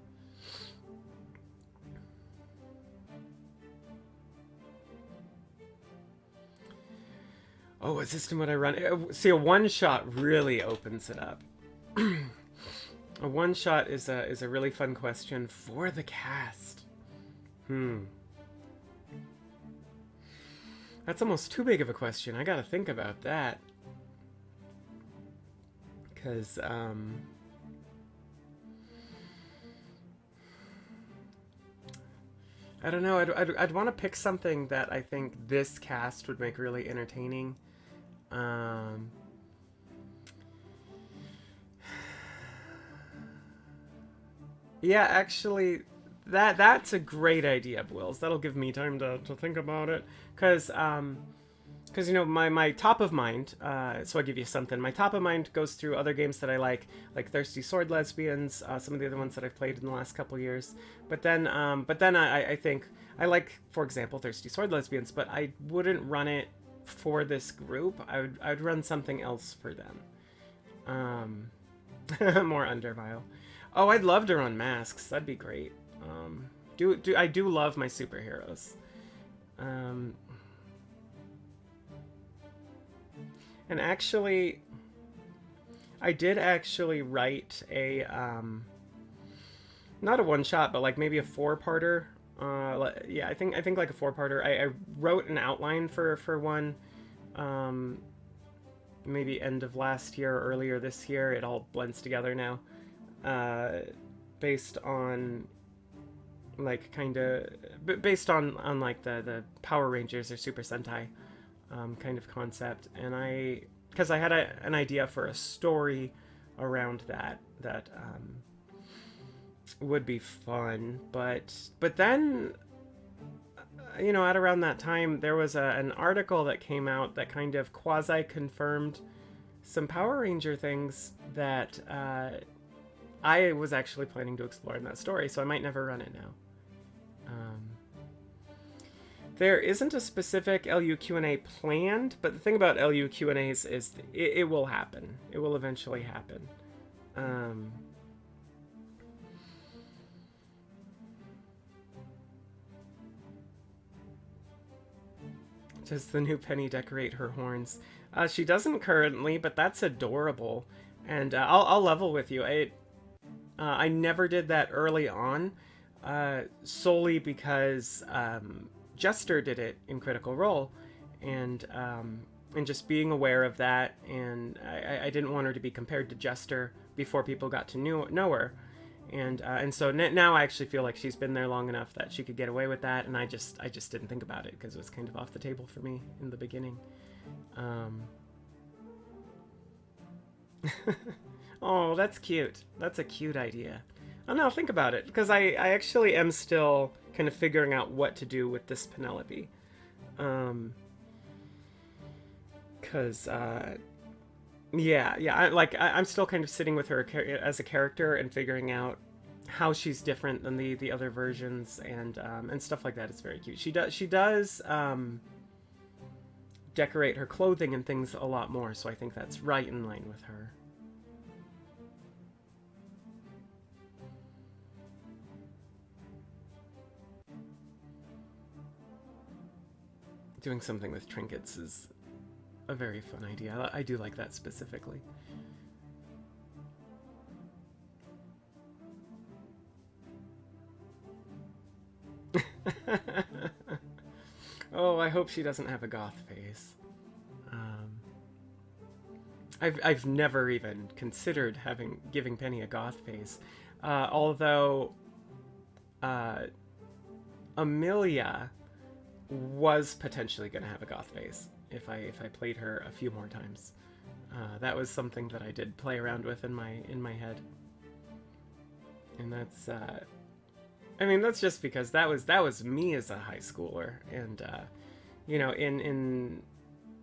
Oh, what system would I run? See, a one-shot really opens it up. A one-shot is a really fun question for the cast. That's almost too big of a question. I gotta think about that. Because, I don't know. I'd want to pick something that I think this cast would make really entertaining. Yeah, actually, that's a great idea, Wills. That'll give me time to think about it. Because you know, my top of mind, so I'll give you something. My top of mind goes through other games that I like Thirsty Sword Lesbians, some of the other ones that I've played in the last couple years. But then I think I like, for example, Thirsty Sword Lesbians, but I wouldn't run it for this group. I'd run something else for them. More Undervile. Oh, I'd love to run Masks. That'd be great. I do love my superheroes. And actually, I did actually write a, not a one-shot, but like maybe a 4-parter Yeah, I think like a 4-parter. I wrote an outline for one, maybe end of last year or earlier this year. It all blends together now, based on like based on like the Power Rangers or Super Sentai kind of concept, and because I had an idea for a story around that would be fun, but then at around that time there was an article that came out that kind of quasi confirmed some Power Ranger things that I was actually planning to explore in that story, so I might never run it now. There isn't a specific LU Q&A planned, but the thing about LU Q&As is it will happen. It will eventually happen. Does the new Penny decorate her horns? She doesn't currently, but that's adorable. And I'll level with you. I never did that early on, solely because Jester did it in Critical Role, and just being aware of that, and I didn't want her to be compared to Jester before people got to know her, and so now I actually feel like she's been there long enough that she could get away with that, and I just didn't think about it because it was kind of off the table for me in the beginning. Oh, that's cute. That's a cute idea. Oh no, think about it, because I actually am still kind of figuring out what to do with this Penelope. Because, I'm still kind of sitting with her as a character and figuring out how she's different than the other versions, and stuff like that. It's very cute. She does decorate her clothing and things a lot more, so I think that's right in line with her. Doing something with trinkets is a very fun idea. I do like that specifically. Oh, I hope she doesn't have a goth face. I've never even considered giving Penny a goth face, although Amelia was potentially going to have a goth face if I played her a few more times. That was something that I did play around with in my head, and that's that's just because that was me as a high schooler, and in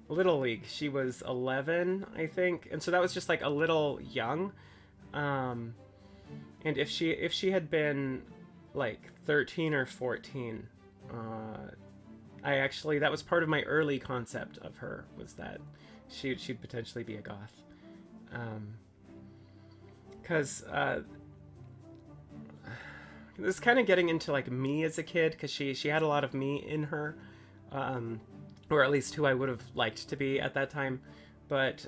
Little League she was 11, I think, and so that was just like a little young, and if she had been like 13 or 14, that was part of my early concept of her, was that she'd potentially be a goth. Because this is kind of getting into like me as a kid, because she had a lot of me in her, or at least who I would have liked to be at that time. But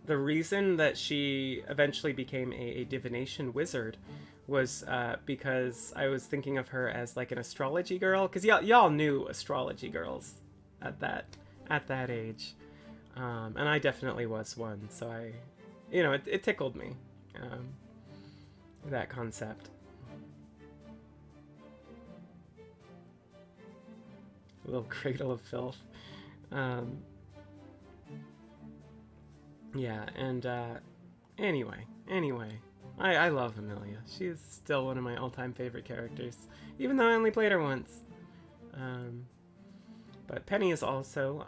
the reason that she eventually became a divination wizard was because I was thinking of her as like an astrology girl, because y'all knew astrology girls at that age, and I definitely was one, so it tickled me, that concept. A little cradle of filth. Yeah, and anyway, I love Amelia. She is still one of my all-time favorite characters, even though I only played her once. But Penny is also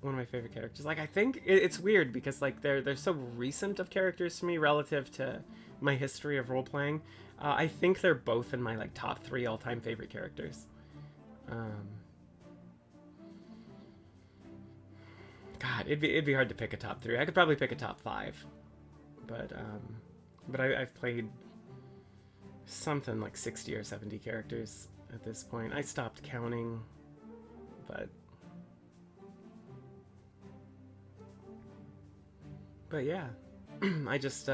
one of my favorite characters. Like, I think it's weird because like they're so recent of characters to me relative to my history of role-playing. I think they're both in my like top 3 all-time favorite characters. God, it'd be hard to pick a top 3. I could probably pick a top 5, but I've played something like 60 or 70 characters at this point. I stopped counting, but yeah, I just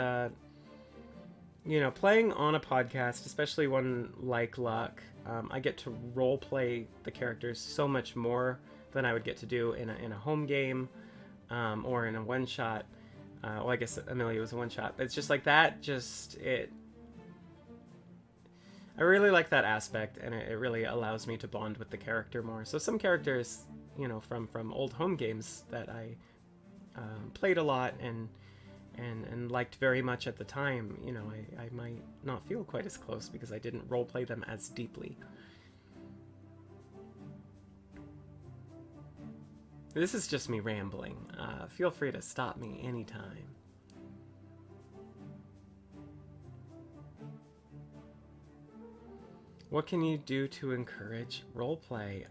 playing on a podcast, especially one like LUQ, I get to role play the characters so much more than I would get to do in a home game or in a one shot. Well, I guess Amelia was a one shot, but it's just like that. I really like that aspect, and it really allows me to bond with the character more. So some characters, from old home games that I played a lot and liked very much at the time, I might not feel quite as close because I didn't roleplay them as deeply. This is just me rambling. Feel free to stop me anytime. What can you do to encourage roleplay?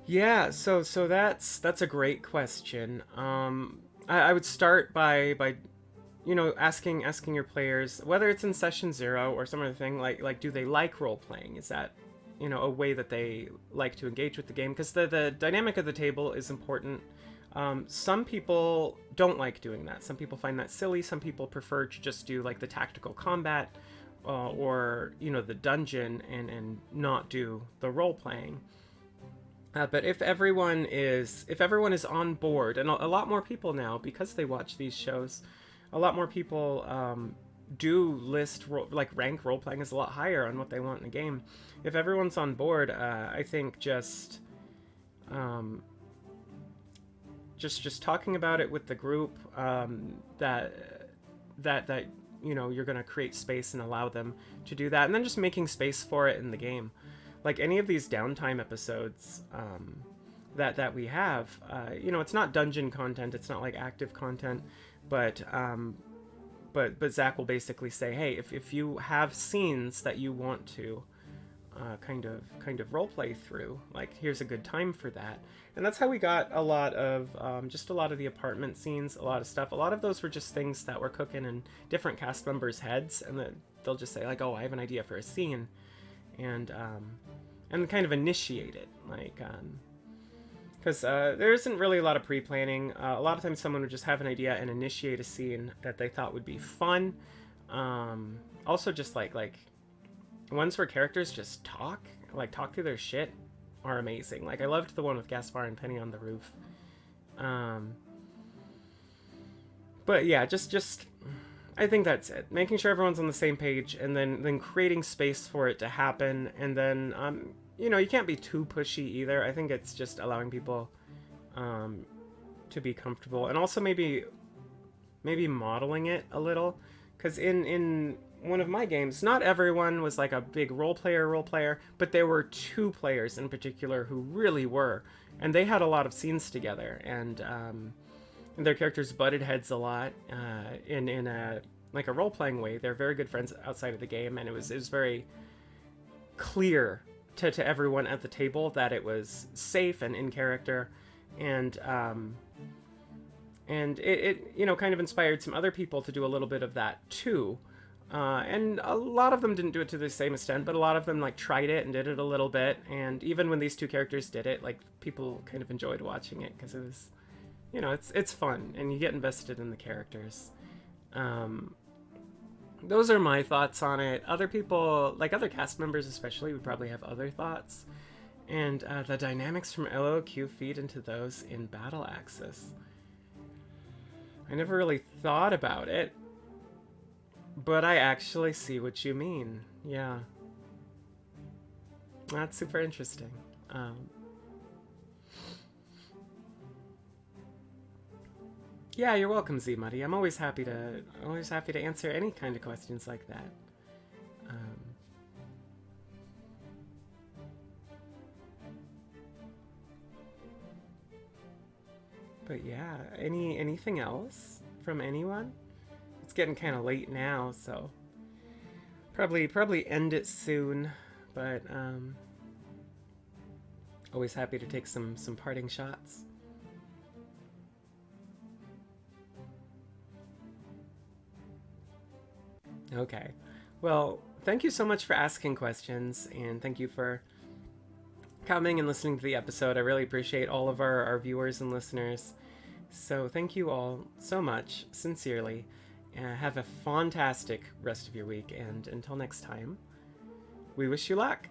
Yeah, so that's a great question. I would start by asking your players, whether it's in session 0 or some other thing, like do they like role playing? Is that a way that they like to engage with the game? Because the dynamic of the table is important. Some people don't like doing that. Some people find that silly. Some people prefer to just do like the tactical combat or the dungeon and not do the role playing. But if everyone is on board, and a lot more people now, because they watch these shows, a lot more people do list rank role playing is a lot higher on what they want in a game. If everyone's on board, I think just talking about it with the group, that you're going to create space and allow them to do that, and then just making space for it in the game. Like any of these downtime episodes that we have, it's not dungeon content, it's not like active content, but Zach will basically say, hey, if you have scenes that you want to kind of role play through, like here's a good time for that. And that's how we got a lot of the apartment scenes, a lot of stuff. A lot of those were just things that were cooking in different cast members' heads, and then they'll just say like, oh, I have an idea for a scene, and kind of initiate it, like because there isn't really a lot of pre-planning. A lot of times someone would just have an idea and initiate a scene that they thought would be fun. Also just like ones where characters just talk through their shit are amazing. Like I loved the one with Gaspar and Penny on the roof. But yeah, just I think that's it. Making sure everyone's on the same page, and then creating space for it to happen, and then you can't be too pushy either. I think it's just allowing people to be comfortable, and also maybe modeling it a little, because in one of my games, not everyone was like a big role player, but there were 2 players in particular who really were, and they had a lot of scenes together, and their characters butted heads a lot in a role-playing way. They're very good friends outside of the game, and it was very clear to everyone at the table that it was safe and in character, and it kind of inspired some other people to do a little bit of that too. And a lot of them didn't do it to the same extent, but a lot of them tried it and did it a little bit, and even when these 2 characters did it, people kind of enjoyed watching it because it was it's fun, and you get invested in the characters. Those are my thoughts on it. Other people, other cast members especially, would probably have other thoughts. And the dynamics from LUQ feed into those in Battle Axis. I never really thought about it, but I actually see what you mean. Yeah. That's super interesting. Yeah, you're welcome, Z Muddy. I'm always happy to answer any kind of questions like that. But yeah, anything else from anyone? It's getting kind of late now, so probably end it soon. But always happy to take some parting shots. Okay. Well, thank you so much for asking questions, and thank you for coming and listening to the episode. I really appreciate all of our viewers and listeners. So thank you all so much, sincerely. Have a fantastic rest of your week, and until next time, we wish you luck.